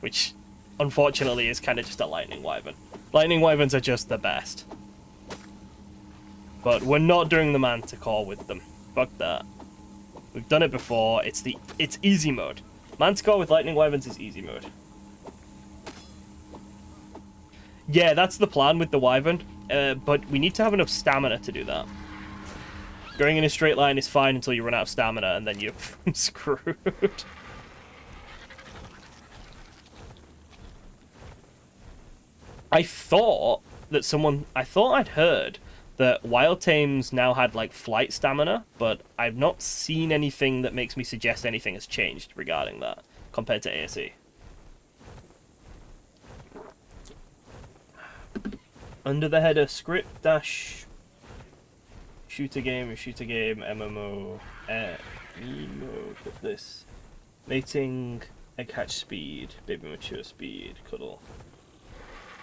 Which, unfortunately, is kind of just a lightning wyvern. Lightning wyverns are just the best. But we're not doing the manticore with them. Fuck that. We've done it before. It's easy mode. Manticore with lightning wyverns is easy mode. Yeah, that's the plan with the wyvern. But we need to have enough stamina to do that. Going in a straight line is fine until you run out of stamina, and then you're screwed. I thought I'd heard that wild tames now had, like, flight stamina, but I've not seen anything that makes me suggest anything has changed regarding that, compared to ASE. Under the header, script dash shooter game, MMO, Nemo, put this. Mating, egg hatch speed, baby mature speed, cuddle.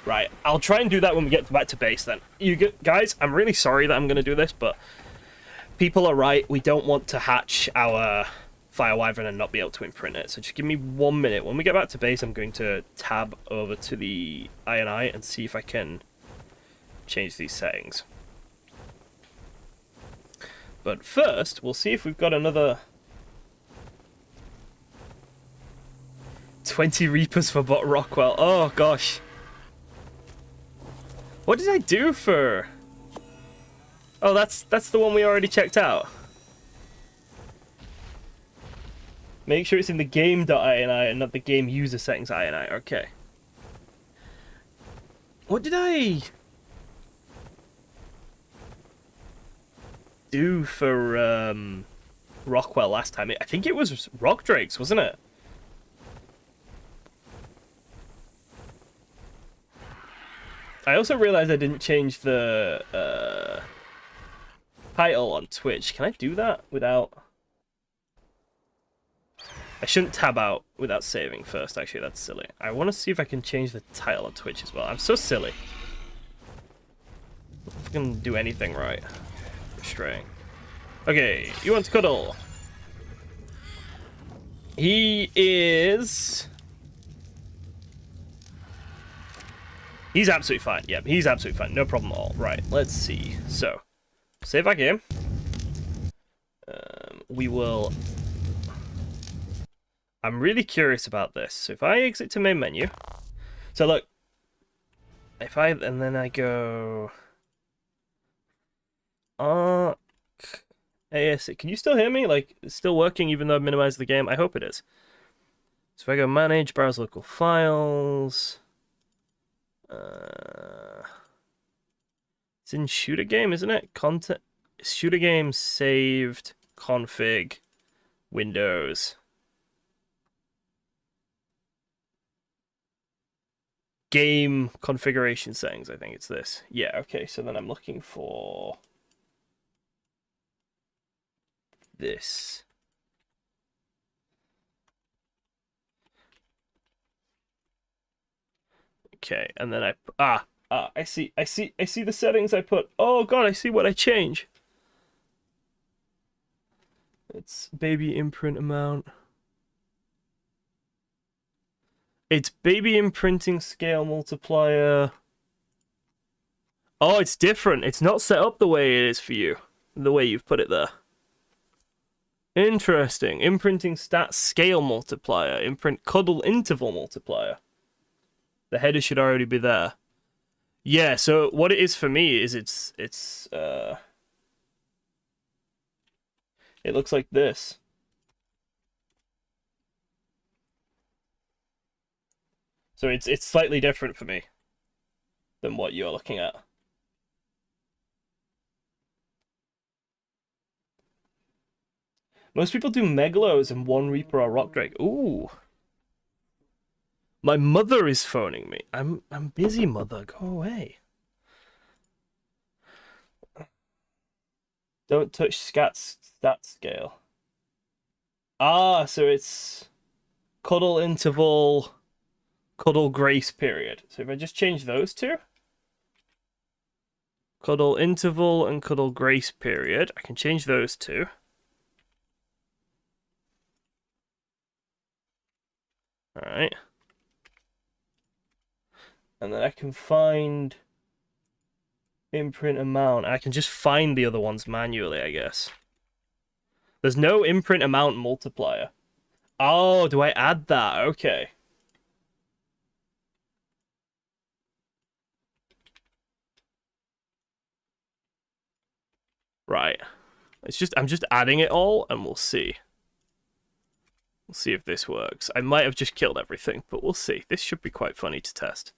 Right, I'll try and do that when we get back to base then. Guys, I'm really sorry that I'm going to do this, but people are right. We don't want to hatch our fire wyvern and not be able to imprint it. So just give me 1 minute. When we get back to base, I'm going to tab over to the INI and see if I can change these settings. But first, we'll see if we've got another 20 Reapers for Bot Rockwell. Oh, gosh. What did I do for... Oh, that's the one we already checked out. Make sure it's in the game.ini and not the game user settings ini. Okay. What did I do for Rockwell last time? I think it was Rock Drakes, wasn't it? I also realized I didn't change the title on Twitch. Can I do that without... I shouldn't tab out without saving first, actually, that's silly. I want to see if I can change the title on Twitch as well. I'm so silly. If I can do anything right. Straying. Okay, you want to cuddle. He is... He's absolutely fine. Yeah, he's absolutely fine. No problem at all. Right, let's see. So, save our game. We will... I'm really curious about this. So if I exit to main menu... So look. If I... And then I go... ARK... AS... Can you still hear me? Like, it's still working even though I've minimized the game? I hope it is. So if I go manage, browse local files... it's in shooter game, isn't it? Content shooter game saved config Windows game configuration settings. I think it's this. Yeah, okay. So then I'm looking for this. Okay, and then I see the settings I put. Oh god, I see what I change. It's baby imprint amount. It's baby imprinting scale multiplier. Oh, it's different. It's not set up the way it is for you. The way you've put it there. Interesting. Imprinting stat scale multiplier. Imprint cuddle interval multiplier. The header should already be there. Yeah, so what it is for me is it looks like this. So it's slightly different for me than what you're looking at. Most people do Megalos and one Reaper or Rock Drake. Ooh. My mother is phoning me. I'm busy, mother. Go away. Don't touch stat scale. Ah, so it's cuddle interval cuddle grace period. So if I just change those two, cuddle interval and cuddle grace period, I can change those two. All right. And then I can find imprint amount. I can just find the other ones manually, I guess. There's no imprint amount multiplier. Oh, do I add that? Okay. Right. I'm just adding it all and we'll see. We'll see if this works. I might have just killed everything, but we'll see. This should be quite funny to test.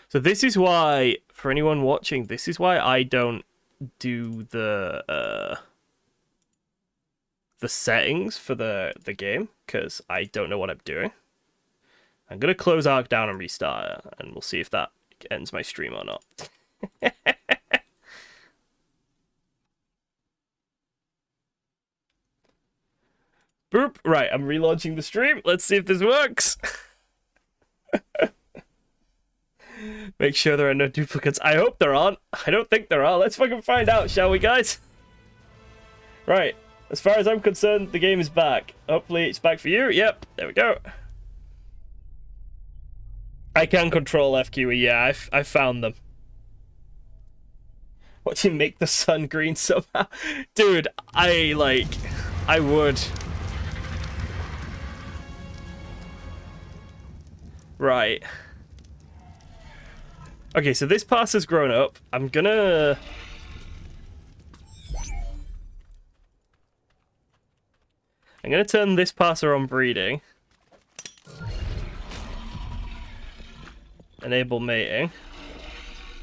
So this is why, for anyone watching, this is why I don't do the settings for the game, because I don't know what I'm doing. I'm going to close ARK down and restart it, and we'll see if that ends my stream or not. Boop. Right, I'm relaunching the stream. Let's see if this works. Make sure there are no duplicates. I hope there aren't. I don't think there are. Let's fucking find out, shall we, guys? Right. As far as I'm concerned, the game is back. Hopefully it's back for you. Yep. There we go. I can control FQE. Yeah, I found them. Watch him make the sun green somehow. Dude, I would. Right. Okay, so this pass has grown up. I'm gonna turn this passer on breeding. Enable mating.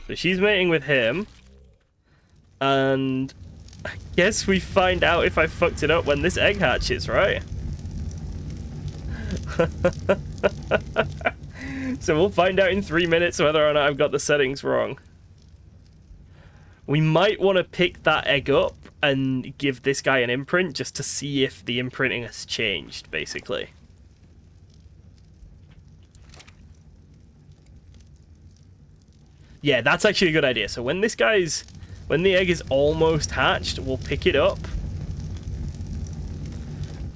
So she's mating with him. And I guess we find out if I fucked it up when this egg hatches, right? So we'll find out in 3 minutes whether or not I've got the settings wrong. We might want to pick that egg up and give this guy an imprint just to see if the imprinting has changed, basically. Yeah, that's actually a good idea. So when the egg is almost hatched, we'll pick it up.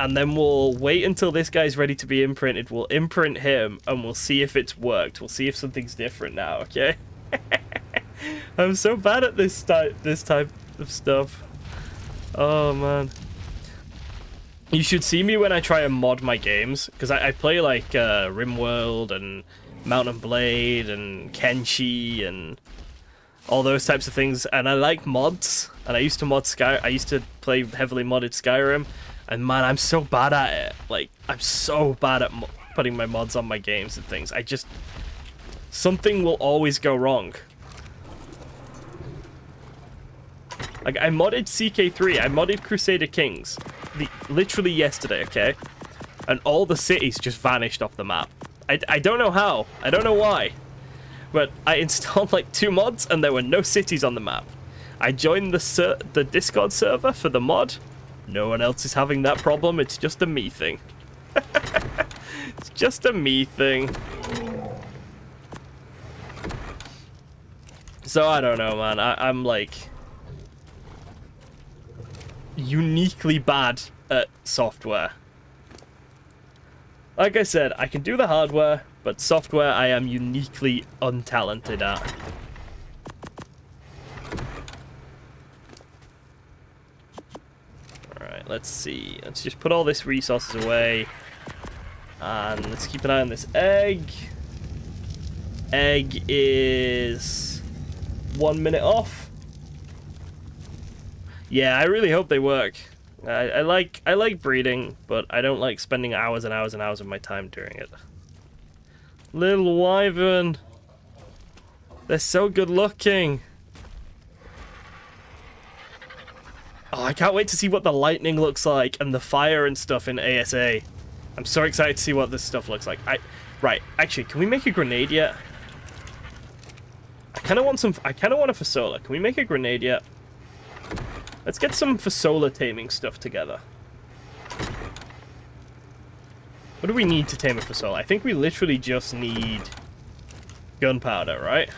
And then we'll wait until this guy's ready to be imprinted. We'll imprint him, and we'll see if it's worked. We'll see if something's different now, okay? I'm so bad at this type of stuff. Oh, man. You should see me when I try and mod my games, because I play, like, RimWorld and Mount and Blade and Kenshi and all those types of things, and I like mods, and I used to play heavily modded Skyrim. And man, I'm so bad at it. Like, I'm so bad at putting my mods on my games and things. Something will always go wrong. Like, I modded CK3, I modded Crusader Kings, literally yesterday, okay? And all the cities just vanished off the map. I don't know how, I don't know why. But I installed like 2 mods and there were no cities on the map. I joined the Discord server for the mod. No one else is having that problem, it's just a me thing. It's just a me thing. So I don't know, man. I'm like uniquely bad at software. Like I said, I can do the hardware, but software I am uniquely untalented at. Alright, let's see. Let's just put all this resources away. And let's keep an eye on this egg. Egg is 1 minute off. Yeah, I really hope they work. I like breeding, but I don't like spending hours and hours and hours of my time doing it. Little wyvern. They're so good looking. Oh, I can't wait to see what the lightning looks like and the fire and stuff in ASA. I'm so excited to see what this stuff looks like. Right, actually, can we make a grenade yet? I kind of want a fasola. Can we make a grenade yet? Let's get some fasola taming stuff together. What do we need to tame a fasola? I think we literally just need gunpowder, right?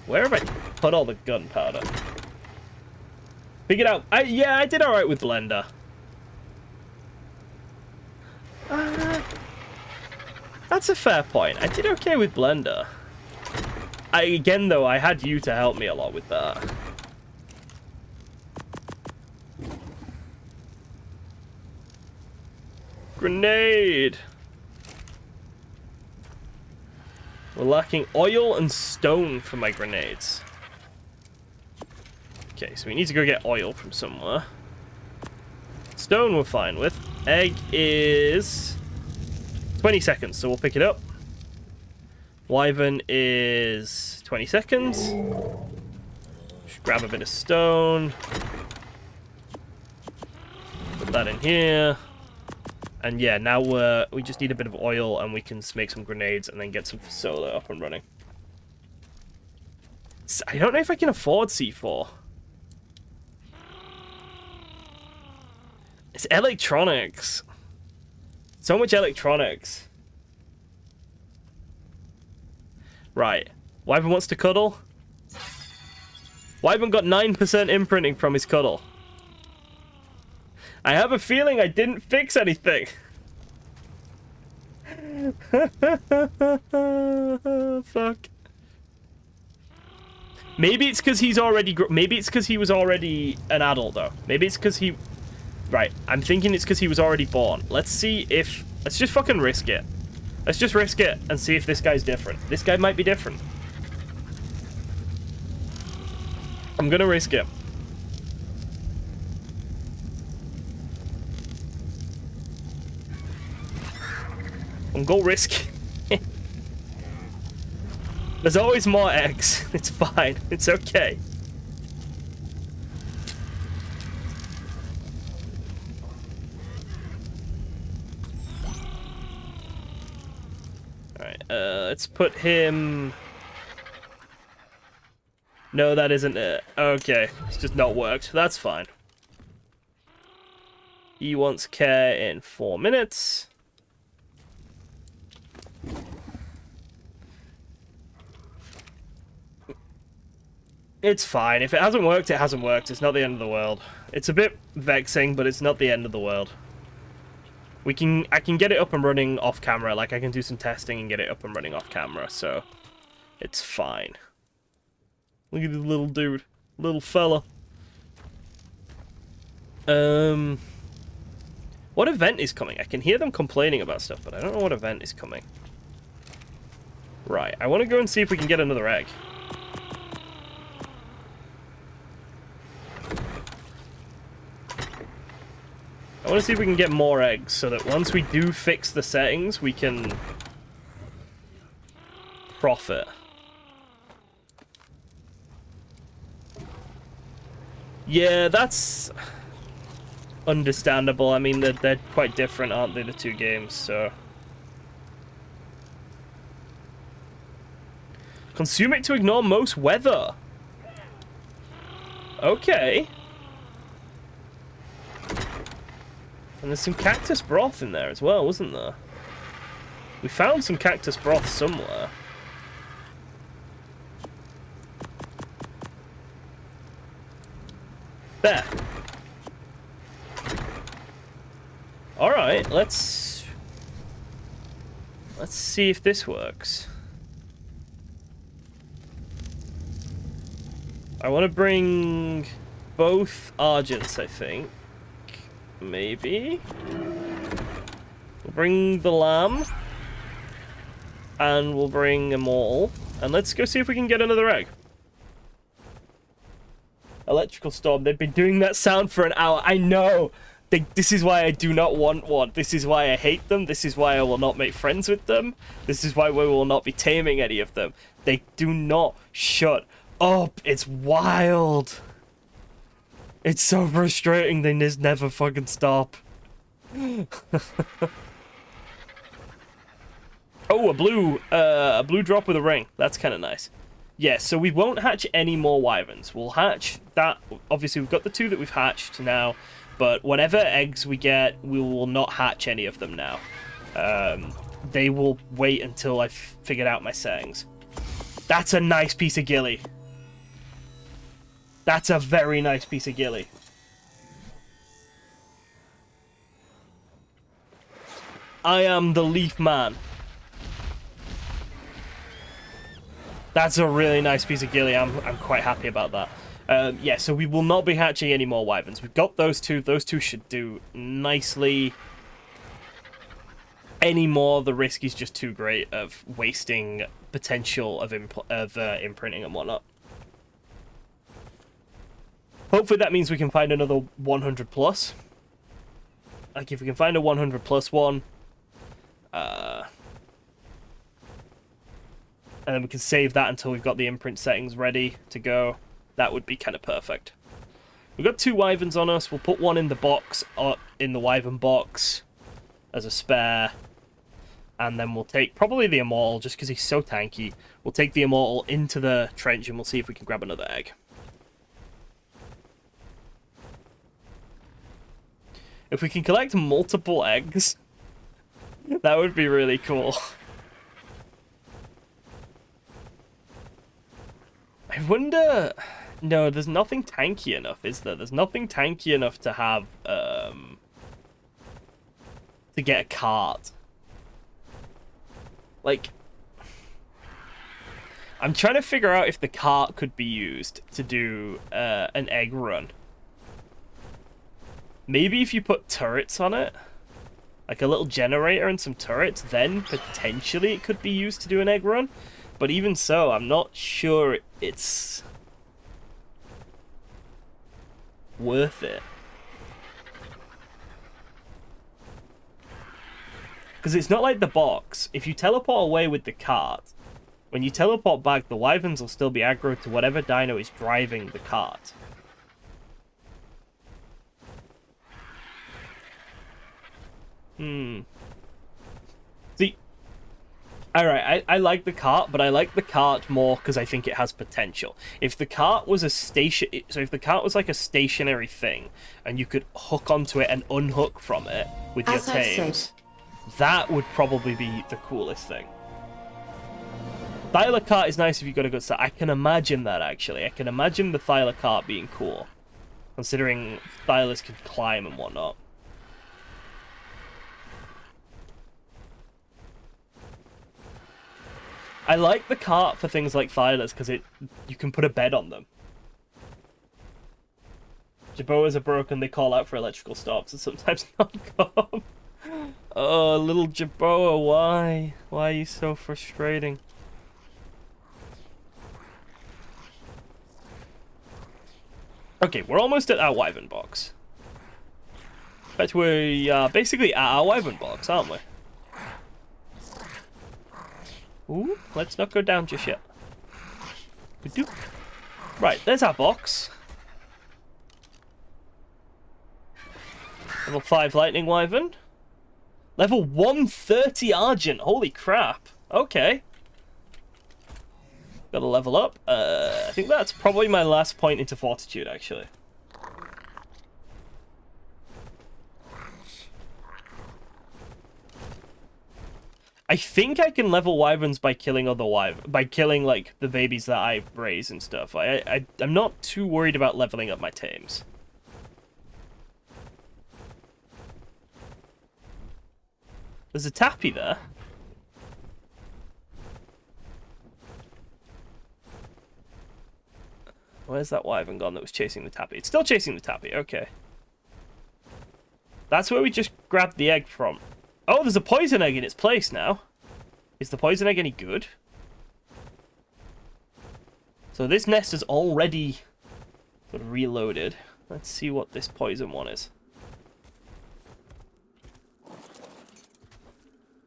Where have I put all the gunpowder? Figured out. Yeah, I did alright with Blender. That's a fair point. I did okay with Blender. Again, though, I had you to help me a lot with that. Grenade! We're lacking oil and stone for my grenades. Okay, so we need to go get oil from somewhere. Stone we're fine with. Egg is 20 seconds, so we'll pick it up. Wyvern is 20 seconds. Just grab a bit of stone. Put that in here. And yeah, now we just need a bit of oil and we can make some grenades and then get some fasola up and running. I don't know if I can afford C4. It's electronics. So much electronics. Right. Wyvern wants to cuddle. Wyvern got 9% imprinting from his cuddle. I have a feeling I didn't fix anything. Fuck. Maybe it's because he's already... Maybe it's because he was already an adult, though. Maybe it's because he... Right, I'm thinking it's because he was already born. Let's see if... Let's just fucking risk it. Let's just risk it and see if this guy's different. This guy might be different. I'm gonna risk it. I'm go risk. There's always more eggs. It's fine. It's okay. Alright, let's put him... No, that isn't it. Okay, it's just not worked. That's fine. He wants care in 4 minutes. It's fine. If it hasn't worked, it hasn't worked. It's not the end of the world. It's a bit vexing, but it's not the end of the world. I can get it up and running off camera. Like, I can do some testing and get it up and running off camera, so it's fine. Look at this little dude. Little fella. What event is coming? I can hear them complaining about stuff, but I don't know what event is coming. Right, I want to go and see if we can get another egg. I want to see if we can get more eggs, so that once we do fix the settings, we can profit. Yeah, that's understandable. I mean, they're quite different, aren't they, the two games, so... Consume it to ignore most weather. Okay. And there's some cactus broth in there as well, wasn't there? We found some cactus broth somewhere. There. Alright, let's see if this works. I want to bring both Argents, I think. Maybe. We'll bring the lamb. And we'll bring them all. And let's go see if we can get another egg. Electrical storm. They've been doing that sound for an hour. I know. This is why I do not want one. This is why I hate them. This is why I will not make friends with them. This is why we will not be taming any of them. They do not shut up. It's wild. It's so frustrating. They just never fucking stop. Oh, a blue drop with a ring. That's kind of nice. Yeah, so we won't hatch any more wyverns. We'll hatch that. Obviously, we've got the two that we've hatched now. But whatever eggs we get, we will not hatch any of them now. They will wait until I've figured out my settings. That's a nice piece of ghillie. That's a very nice piece of ghillie. I am the leaf man. That's a really nice piece of ghillie. I'm quite happy about that. Yeah, so we will not be hatching any more wyverns. We've got those two. Those two should do nicely. Any more, the risk is just too great of wasting potential of imprinting and whatnot. Hopefully that means we can find another 100 plus. Like, if we can find a 100 plus one, and then we can save that until we've got the imprint settings ready to go. That would be kind of perfect. We've got 2 wyverns on us. We'll put one in the box, in the wyvern box, as a spare. And then we'll take probably the immortal, just because he's so tanky. We'll take the immortal into the trench and we'll see if we can grab another egg. If we can collect multiple eggs, that would be really cool. I wonder... No, there's nothing tanky enough, is there? There's nothing tanky enough to have, to get a cart. Like, I'm trying to figure out if the cart could be used to do an egg run. Maybe if you put turrets on it, like a little generator and some turrets, then potentially it could be used to do an egg run. But even so, I'm not sure it's worth it. Because it's not like the box. If you teleport away with the cart, when you teleport back, the wyverns will still be aggroed to whatever dino is driving the cart. See, alright, I like the cart, but I like the cart more because I think it has potential. If the cart was if the cart was like a stationary thing, and you could hook onto it and unhook from it with your tames, that would probably be the coolest thing. Thyla cart is nice if you've got a good set. I can imagine that, actually. I can imagine the Thyla cart being cool, considering Thylas can climb and whatnot. I like the cart for things like Thylas because you can put a bed on them. Jerboas are broken, they call out for electrical stops and sometimes not come. Oh, little Jerboa, why? Why are you so frustrating? Okay, we're almost at our wyvern box. But we are basically at our wyvern box, aren't we? Ooh, let's not go down just yet. Right, there's our box. Level 5 lightning wyvern. Level 130 argent. Holy crap. Okay. Gotta level up. I think that's probably my last point into fortitude, actually. I think I can level wyverns by killing other wyverns, by killing like the babies that I raise and stuff. I'm not too worried about leveling up my tames. There's a tappy there. Where's that wyvern gone that was chasing the tappy? It's still chasing the tappy, okay. That's where we just grabbed the egg from. Oh, there's a poison egg in its place now. Is the poison egg any good? So this nest is already sort of reloaded. Let's see what this poison one is.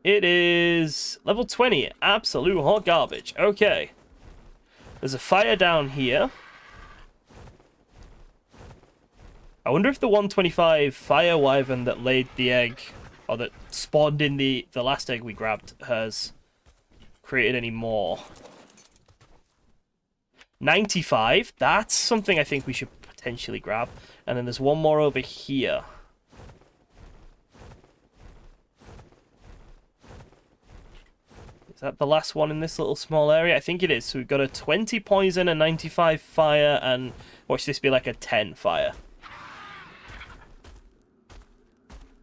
It is level 20. Absolute hot garbage. Okay. There's a fire down here. I wonder if the 125 fire wyvern that laid the egg, or that spawned in the last egg we grabbed, has created any more. 95. That's something I think we should potentially grab. And then there's one more over here. Is that the last one in this little small area? I think it is. So we've got a 20 poison, a 95 fire, and watch this be like a 10 fire.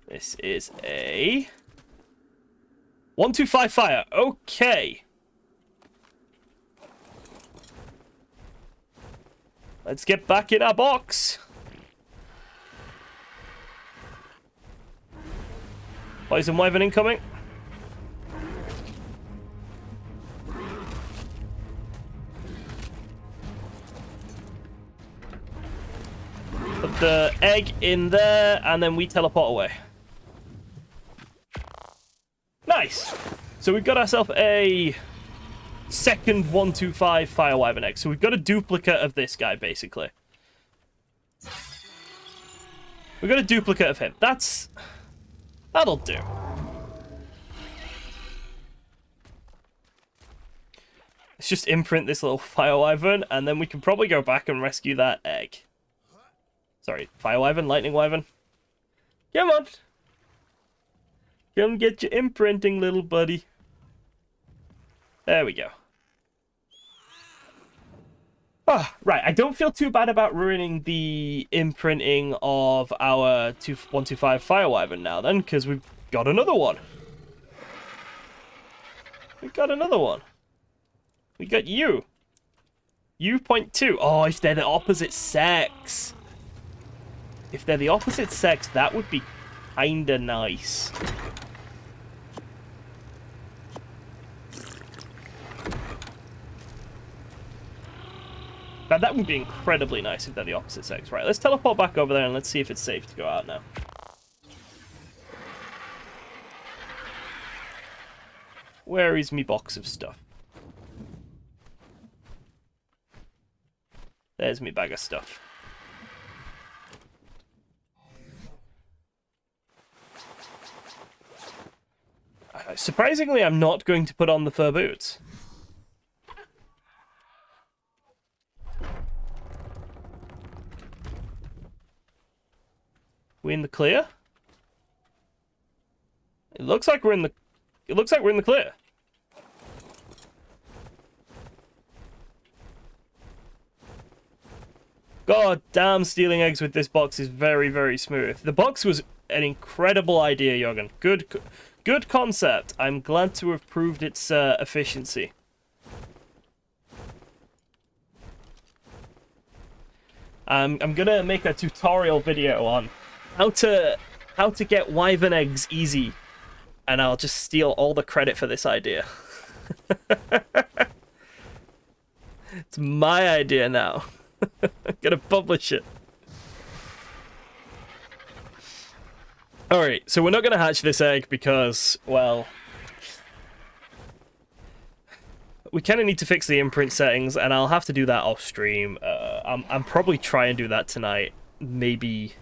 This is a 125 fire. Okay. Let's get back in our box. Poison wyvern incoming. Put the egg in there, and then we teleport away. Nice. So we've got ourselves a second 125 fire wyvern egg. So we've got a duplicate of this guy, basically. We've got a duplicate of him. That'll do. Let's just imprint this little fire wyvern, and then we can probably go back and rescue that egg. Sorry, fire wyvern, lightning wyvern. Come on. Come get your imprinting, little buddy. There we go. Oh, right, I don't feel too bad about ruining the imprinting of our 125 fire wyvern now, then, because we've got another one. We got another one. We got you. U.2. Oh, if they're the opposite sex. If they're the opposite sex, that would be kinda nice. Now, that would be incredibly nice if they're the opposite sex. Right, let's teleport back over there and let's see if it's safe to go out now. Where is me box of stuff? There's me bag of stuff. Surprisingly, I'm not going to put on the fur boots. We in the clear? It looks like we're in the clear. God damn, stealing eggs with this box is very, very smooth. The box was an incredible idea, Jorgen. Good concept. I'm glad to have proved its efficiency. I'm gonna make a tutorial video on how to get wyvern eggs easy, and I'll just steal all the credit for this idea. It's my idea now. I'm gonna publish it. Alright, so we're not gonna hatch this egg because, well, we kind of need to fix the imprint settings, and I'll have to do that off stream. I'm probably try and do that tonight. Maybe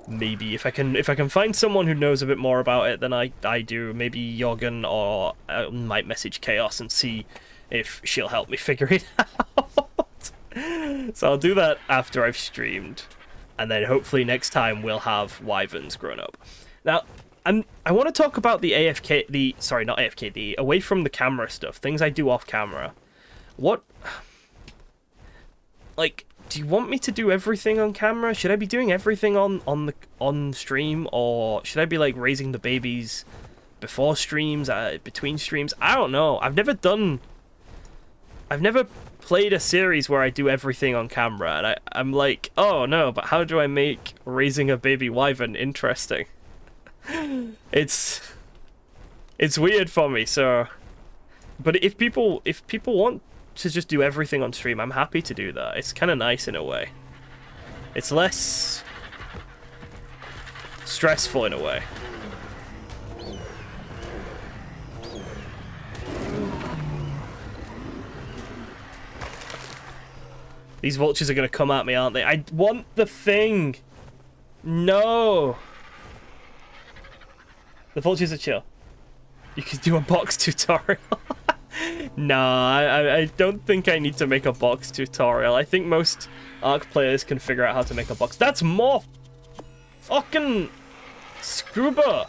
if I can find someone who knows a bit more about it than I do. Maybe Jorgen, or I might message Chaos and see if she'll help me figure it out. So I'll do that after I've streamed, and then hopefully next time we'll have wyverns grown up. Now, I want to talk about the the away from the camera stuff, things I do off camera. What, like, do you want me to do everything on camera? Should I be doing everything on stream, or should I be like raising the babies before streams, between streams? I don't know. I've never played a series where I do everything on camera, and I'm like, oh no, but how do I make raising a baby wyvern interesting? It's weird for me. So, but if people want to just do everything on stream, I'm happy to do that. It's kind of nice in a way. It's less stressful in a way. These vultures are going to come at me, aren't they? I want the thing. No. The vultures are chill. You can do a box tutorial. No, I don't think I need to make a box tutorial. I think most ARK players can figure out how to make a box. That's more fucking scuba.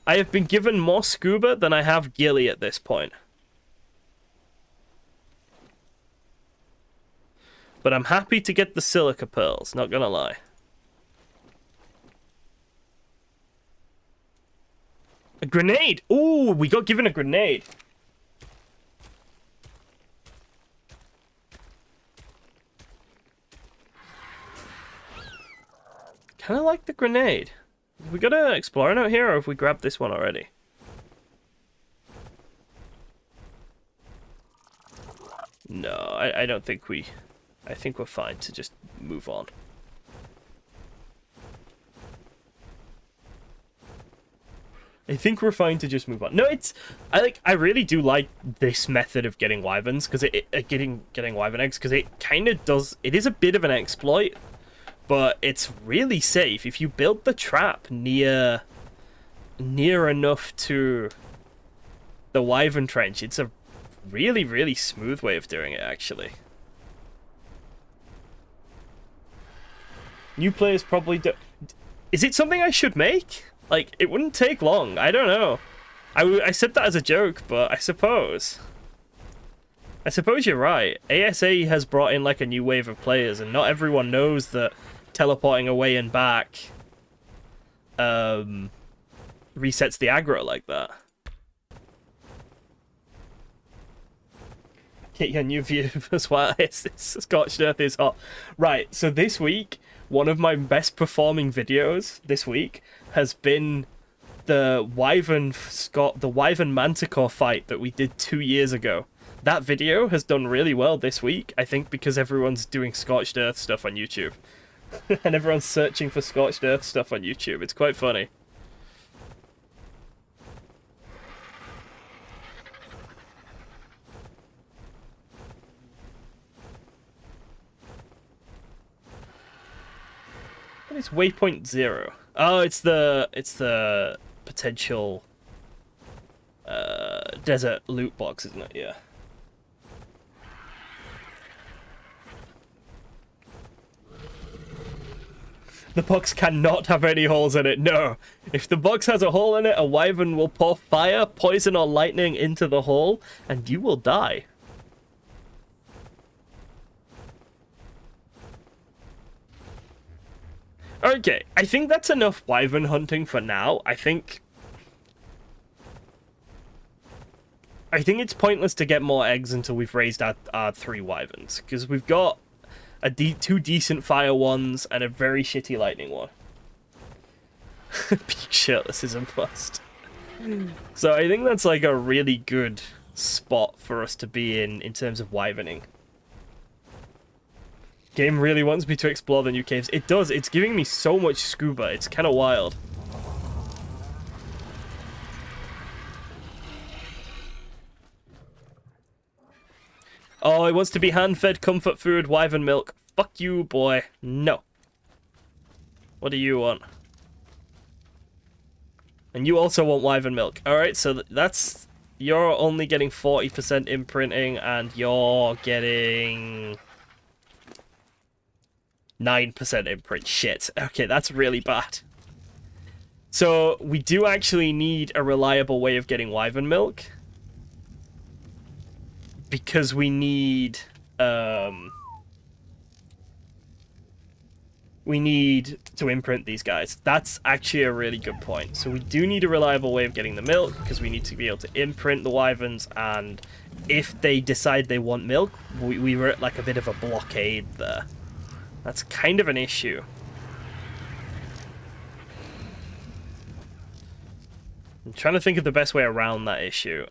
I have been given more scuba than I have ghillie at this point. But I'm happy to get the silica pearls, not gonna lie. A grenade! Ooh, we got given a grenade. Kinda like the grenade. We got an explorer out here, or have we grabbed this one already? No, I don't think we... I think we're fine to just move on. I think we're fine to just move on. No, it's... I really do like this method of getting wyverns, because getting wyvern eggs, because it kind of does... It is a bit of an exploit, but it's really safe. If you build the trap near enough to the wyvern trench, it's a really, really smooth way of doing it, actually. New players probably don't... Is it something I should make? Like, it wouldn't take long. I don't know. I said that as a joke, but I suppose you're right. ASA has brought in, like, a new wave of players, and not everyone knows that teleporting away and back resets the aggro like that. Get your new view as well. Scorched Earth is hot. Right, so this week, one of my best performing videos this week has been the Wyvern Manticore fight that we did 2 years ago. That video has done really well this week, I think because everyone's doing Scorched Earth stuff on YouTube. And everyone's searching for Scorched Earth stuff on YouTube. It's quite funny. What is waypoint 0? Oh, it's the potential desert loot box, isn't it? Yeah. The box cannot have any holes in it. No. If the box has a hole in it, a wyvern will pour fire, poison, or lightning into the hole, and you will die. Okay, I think that's enough wyvern hunting for now. I think it's pointless to get more eggs until we've raised our 3 wyverns, because we've got two decent fire ones and a very shitty lightning one. Peak shirtless is a bust. So I think that's like a really good spot for us to be in terms of wyverning. Game really wants me to explore the new caves. It does. It's giving me so much scuba. It's kind of wild. Oh, it wants to be hand-fed comfort food, wyvern milk. Fuck you, boy. No. What do you want? And you also want wyvern milk. Alright, so that's... You're only getting 40% imprinting, and you're getting... 9% imprint. Shit. Okay, that's really bad. So, we do actually need a reliable way of getting wyvern milk. Because we need to imprint these guys. That's actually a really good point. So we do need a reliable way of getting the milk, because we need to be able to imprint the wyverns, and if they decide they want milk, we were at like a bit of a blockade there. That's kind of an issue. I'm trying to think of the best way around that issue.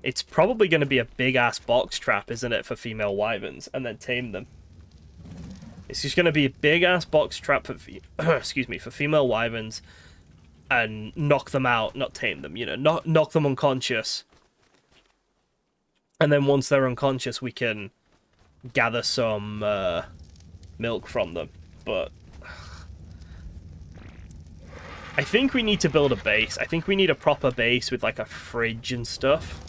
It's probably going to be a big-ass box trap, isn't it, for female wyverns, and then tame them. It's just going to be a big-ass box trap for excuse me, for female wyverns, and knock them out, not tame them, you know, knock them unconscious. And then once they're unconscious, we can gather some milk from them. But I think we need to build a base. I think we need a proper base with like a fridge and stuff.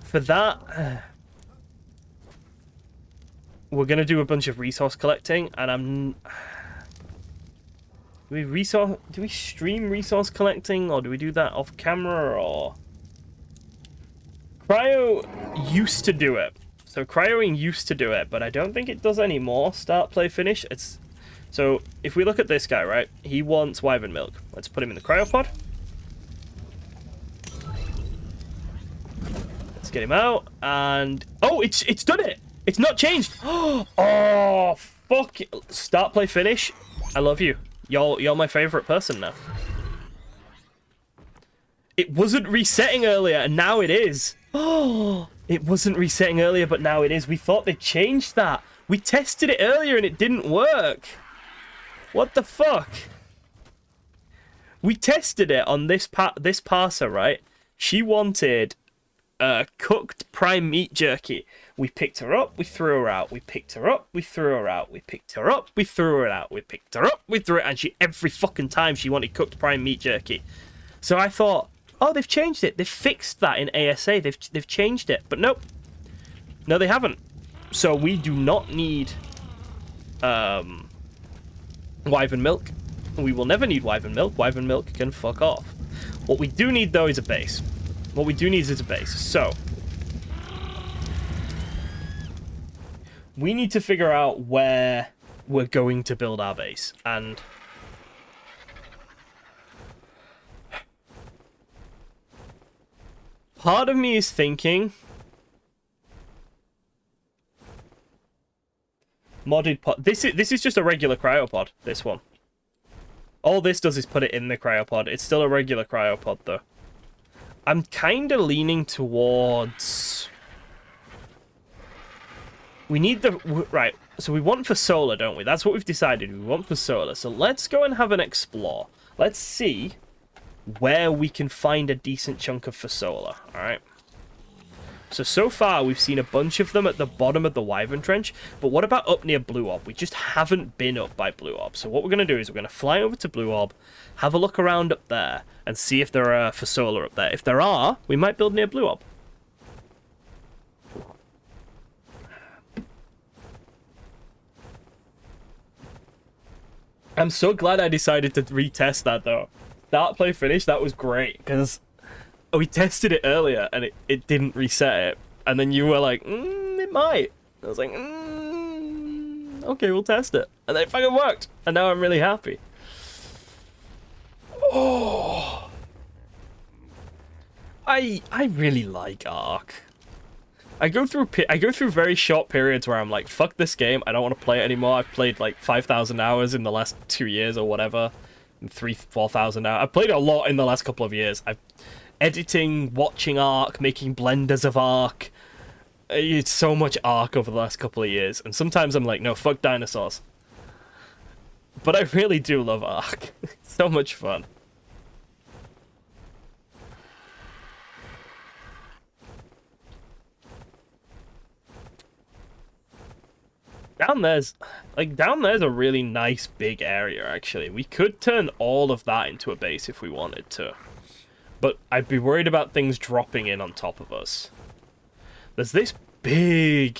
For that, we're gonna do a bunch of resource collecting, and do we stream resource collecting, or do we do that off camera, or... Cryo used to do it. So cryoing used to do it, but I don't think it does anymore. Start, play, finish. So if we look at this guy, right? He wants wyvern milk. Let's put him in the cryopod. Let's get him out, and... Oh, it's done it! It's not changed! Oh, fuck it. Start, play, finish. I love you. You're my favorite person now. It wasn't resetting earlier, and now it is. Oh, it wasn't resetting earlier, but now it is. We thought they changed that. We tested it earlier, and it didn't work. What the fuck? We tested it on this parser, right? She wanted cooked prime meat jerky. We picked her up, we threw her out. We picked her up, we threw her out. We picked her up, we threw her out. We picked her up, we threw it, and every fucking time she wanted cooked prime meat jerky. So I thought, oh, they've changed it. They've fixed that in ASA. They've changed it. But nope. No, they haven't. So we do not need wyvern milk. We will never need wyvern milk. Wyvern milk can fuck off. What we do need, though, is a base. What we do need is a base. So we need to figure out where we're going to build our base. And part of me is thinking modded pod. This is just a regular cryopod, this one. All this does is put it in the cryopod. It's still a regular cryopod, though. I'm kind of leaning towards... We need the... Right, so we want fasola, don't we? That's what we've decided. We want fasola. So let's go and have an explore. Let's see where we can find a decent chunk of fasola, alright? So far, we've seen a bunch of them at the bottom of the Wyvern Trench, but what about up near Blue Orb? We just haven't been up by Blue Orb. So what we're going to do is we're going to fly over to Blue Orb, have a look around up there, and see if there are fasola up there. If there are, we might build near Blue Orb. I'm so glad I decided to retest that, though. Start, play, finish, that was great, because we tested it earlier, and it didn't reset it. And then you were like, it might. I was like, okay, we'll test it. And then it fucking worked. And now I'm really happy. Oh. I really like ARK. I go through very short periods where I'm like, fuck this game, I don't want to play it anymore. I've played like 5,000 hours in the last 2 years or whatever. 4,000 hours. I've played a lot in the last couple of years. Editing, watching ARK, making blenders of ARK. It's so much ARK over the last couple of years. And sometimes I'm like, no, fuck dinosaurs. But I really do love ARK. It's so much fun. Down there's a really nice big area, actually. We could turn all of that into a base if we wanted to. But I'd be worried about things dropping in on top of us. There's this big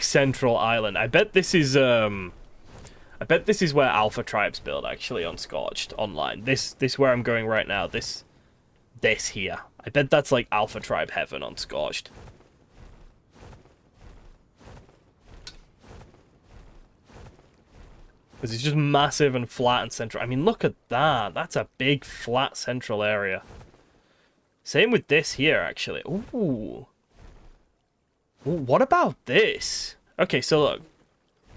central island. I bet this is where Alpha Tribes build, actually, on Scorched online. This where I'm going right now. This here. I bet that's like Alpha Tribe heaven on Scorched. Because it's just massive and flat and central. I mean, look at that. That's a big, flat, central area. Same with this here, actually. Ooh. Ooh, what about this? Okay, so look.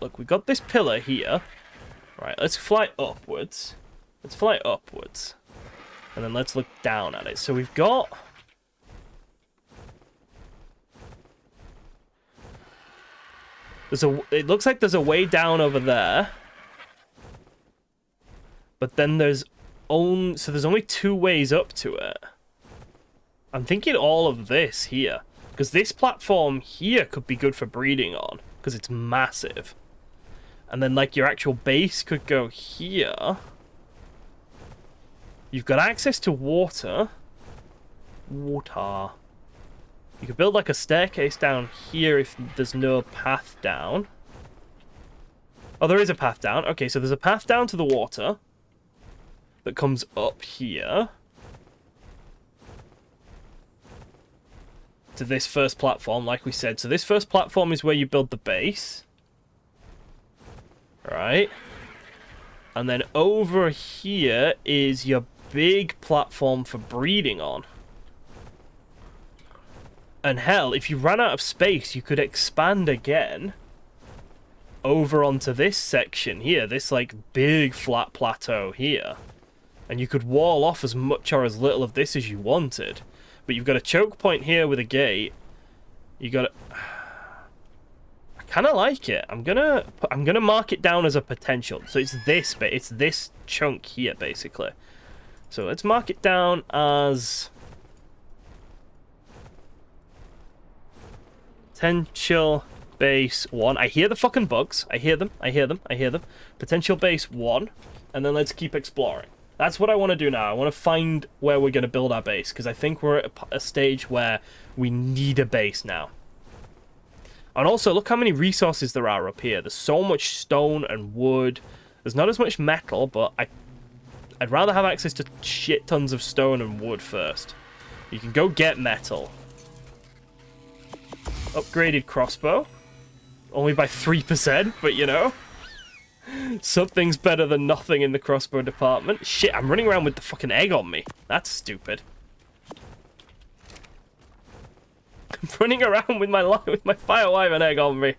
Look, we got this pillar here. Right, let's fly upwards. Let's fly upwards. And then let's look down at it. So we've got... It looks like there's a way down over there. But then there's only 2 ways up to it. I'm thinking all of this here. Because this platform here could be good for breeding on. Because it's massive. And then, like, your actual base could go here. You've got access to water. Water. You could build, like, a staircase down here if there's no path down. Oh, there is a path down. Okay, so there's a path down to the water that comes up here to this first platform, like we said. So this first platform is where you build the base. Right? And then over here is your big platform for breeding on. And hell, if you ran out of space, you could expand again over onto this section here, this like big flat plateau here. And you could wall off as much or as little of this as you wanted. But you've got a choke point here with a gate. You got I kind of like it. I'm gonna mark it down as a potential. So it's this bit. It's this chunk here, basically. So let's mark it down as potential base 1. I hear the fucking bugs. I hear them. Potential base 1. And then let's keep exploring. That's what I want to do now. I want to find where we're going to build our base, because I think we're at a stage where we need a base now. And also, look how many resources there are up here. There's so much stone and wood. There's not as much metal, but I'd rather have access to shit tons of stone and wood first. You can go get metal. Upgraded crossbow. Only by 3%, but you know. Something's better than nothing in the crossbow department. Shit, I'm running around with the fucking egg on me. That's stupid. I'm running around with my fire wyvern egg on me.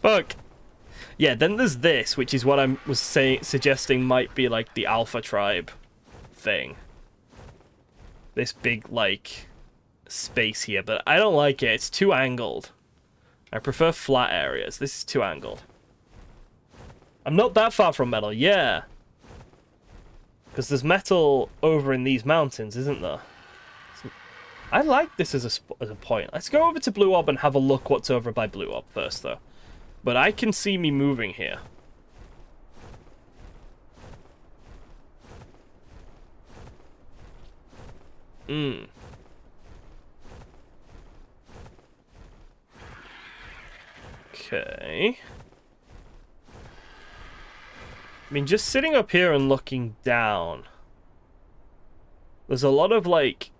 Fuck. Yeah, then there's this, which is what I was suggesting might be like the alpha tribe thing. This big, like, space here, but I don't like it. It's too angled. I prefer flat areas. This is too angled. I'm not that far from metal, yeah. Because there's metal over in these mountains, isn't there? I like this as a point. Let's go over to Blue Orb and have a look what's over by Blue Orb first, though. But I can see me moving here. Okay. I mean, just sitting up here and looking down, there's a lot of, like,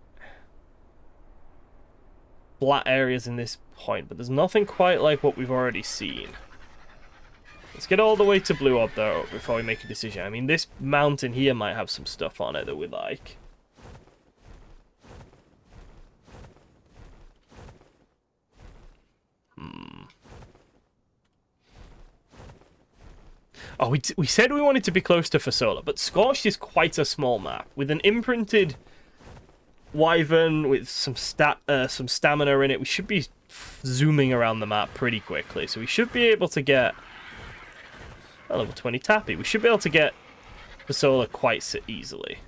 flat areas in this point, but there's nothing quite like what we've already seen. Let's get all the way to Blue Orb, though, before we make a decision. I mean, this mountain here might have some stuff on it that we like. Oh, we said we wanted to be close to Fasola, but Scorched is quite a small map. With an imprinted wyvern with some stamina in it, we should be zooming around the map pretty quickly. So we should be able to get a level 20 Tappy. We should be able to get Fasola quite easily.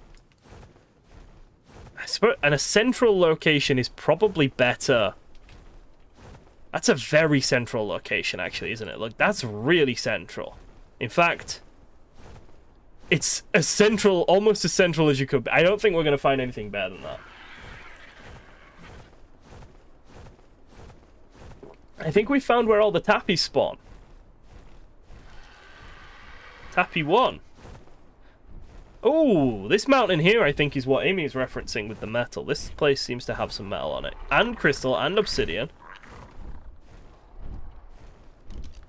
I suppose, and a central location is probably better. That's a very central location, actually, isn't it? Look, that's really central. In fact, it's as central, almost as central as you could be. I don't think we're going to find anything better than that. I think we found where all the tappies spawn. Tappy 1. Oh, this mountain here, I think, is what Amy is referencing with the metal. This place seems to have some metal on it. And crystal, and obsidian.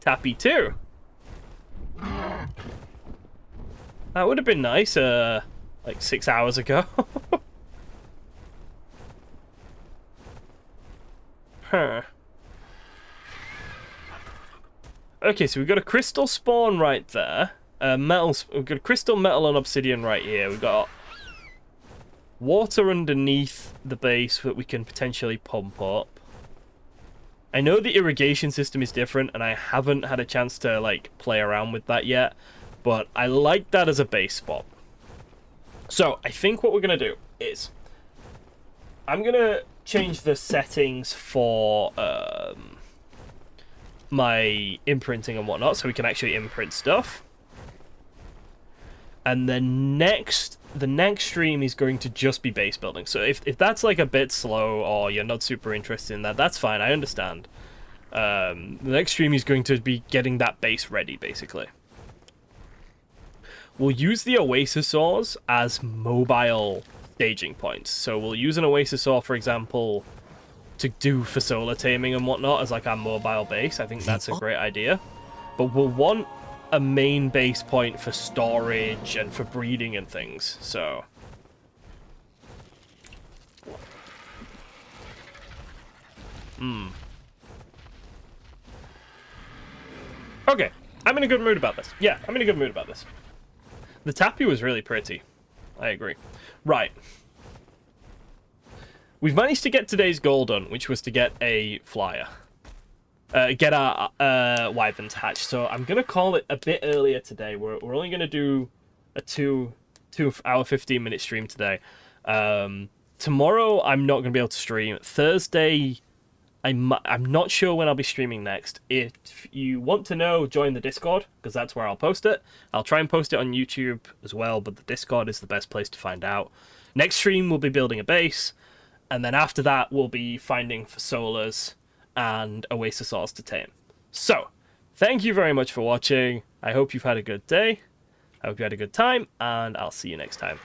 Tappy 2. That would have been nice, like 6 hours ago. Huh. Okay, so we've got a crystal spawn right there. We've got crystal, metal, and obsidian right here. We've got water underneath the base that we can potentially pump up. I know the irrigation system is different, and I haven't had a chance to, like, play around with that yet, but I like that as a base spot. So, I think what we're going to do is I'm going to change the settings for my imprinting and whatnot, so we can actually imprint stuff. And then the next stream is going to just be base building. So if that's like a bit slow or you're not super interested in that, that's fine. I understand. The next stream is going to be getting that base ready, basically. We'll use the oasis ores as mobile staging points. So we'll use an oasis ore, for example, to do fasola taming and whatnot as like our mobile base. I think that's a great idea. But we'll want a main base point for storage and for breeding and things, so... Okay, I'm in a good mood about this. Yeah, I'm in a good mood about this. The tappy was really pretty. I agree. Right. We've managed to get today's goal done, which was to get a flyer. Get our wyverns hatched. So I'm going to call it a bit earlier today. We're only going to do a 2 hour 15-minute stream today. Tomorrow I'm not going to be able to stream. Thursday, I'm not sure when I'll be streaming next. If you want to know, join the Discord, because that's where I'll post it. I'll try and post it on YouTube as well, but the Discord is the best place to find out. Next stream, we'll be building a base, and then after that, we'll be finding fasolas and oasis ores to tame. So, thank you very much for watching. I hope you've had a good day. I hope you had a good time, and I'll see you next time.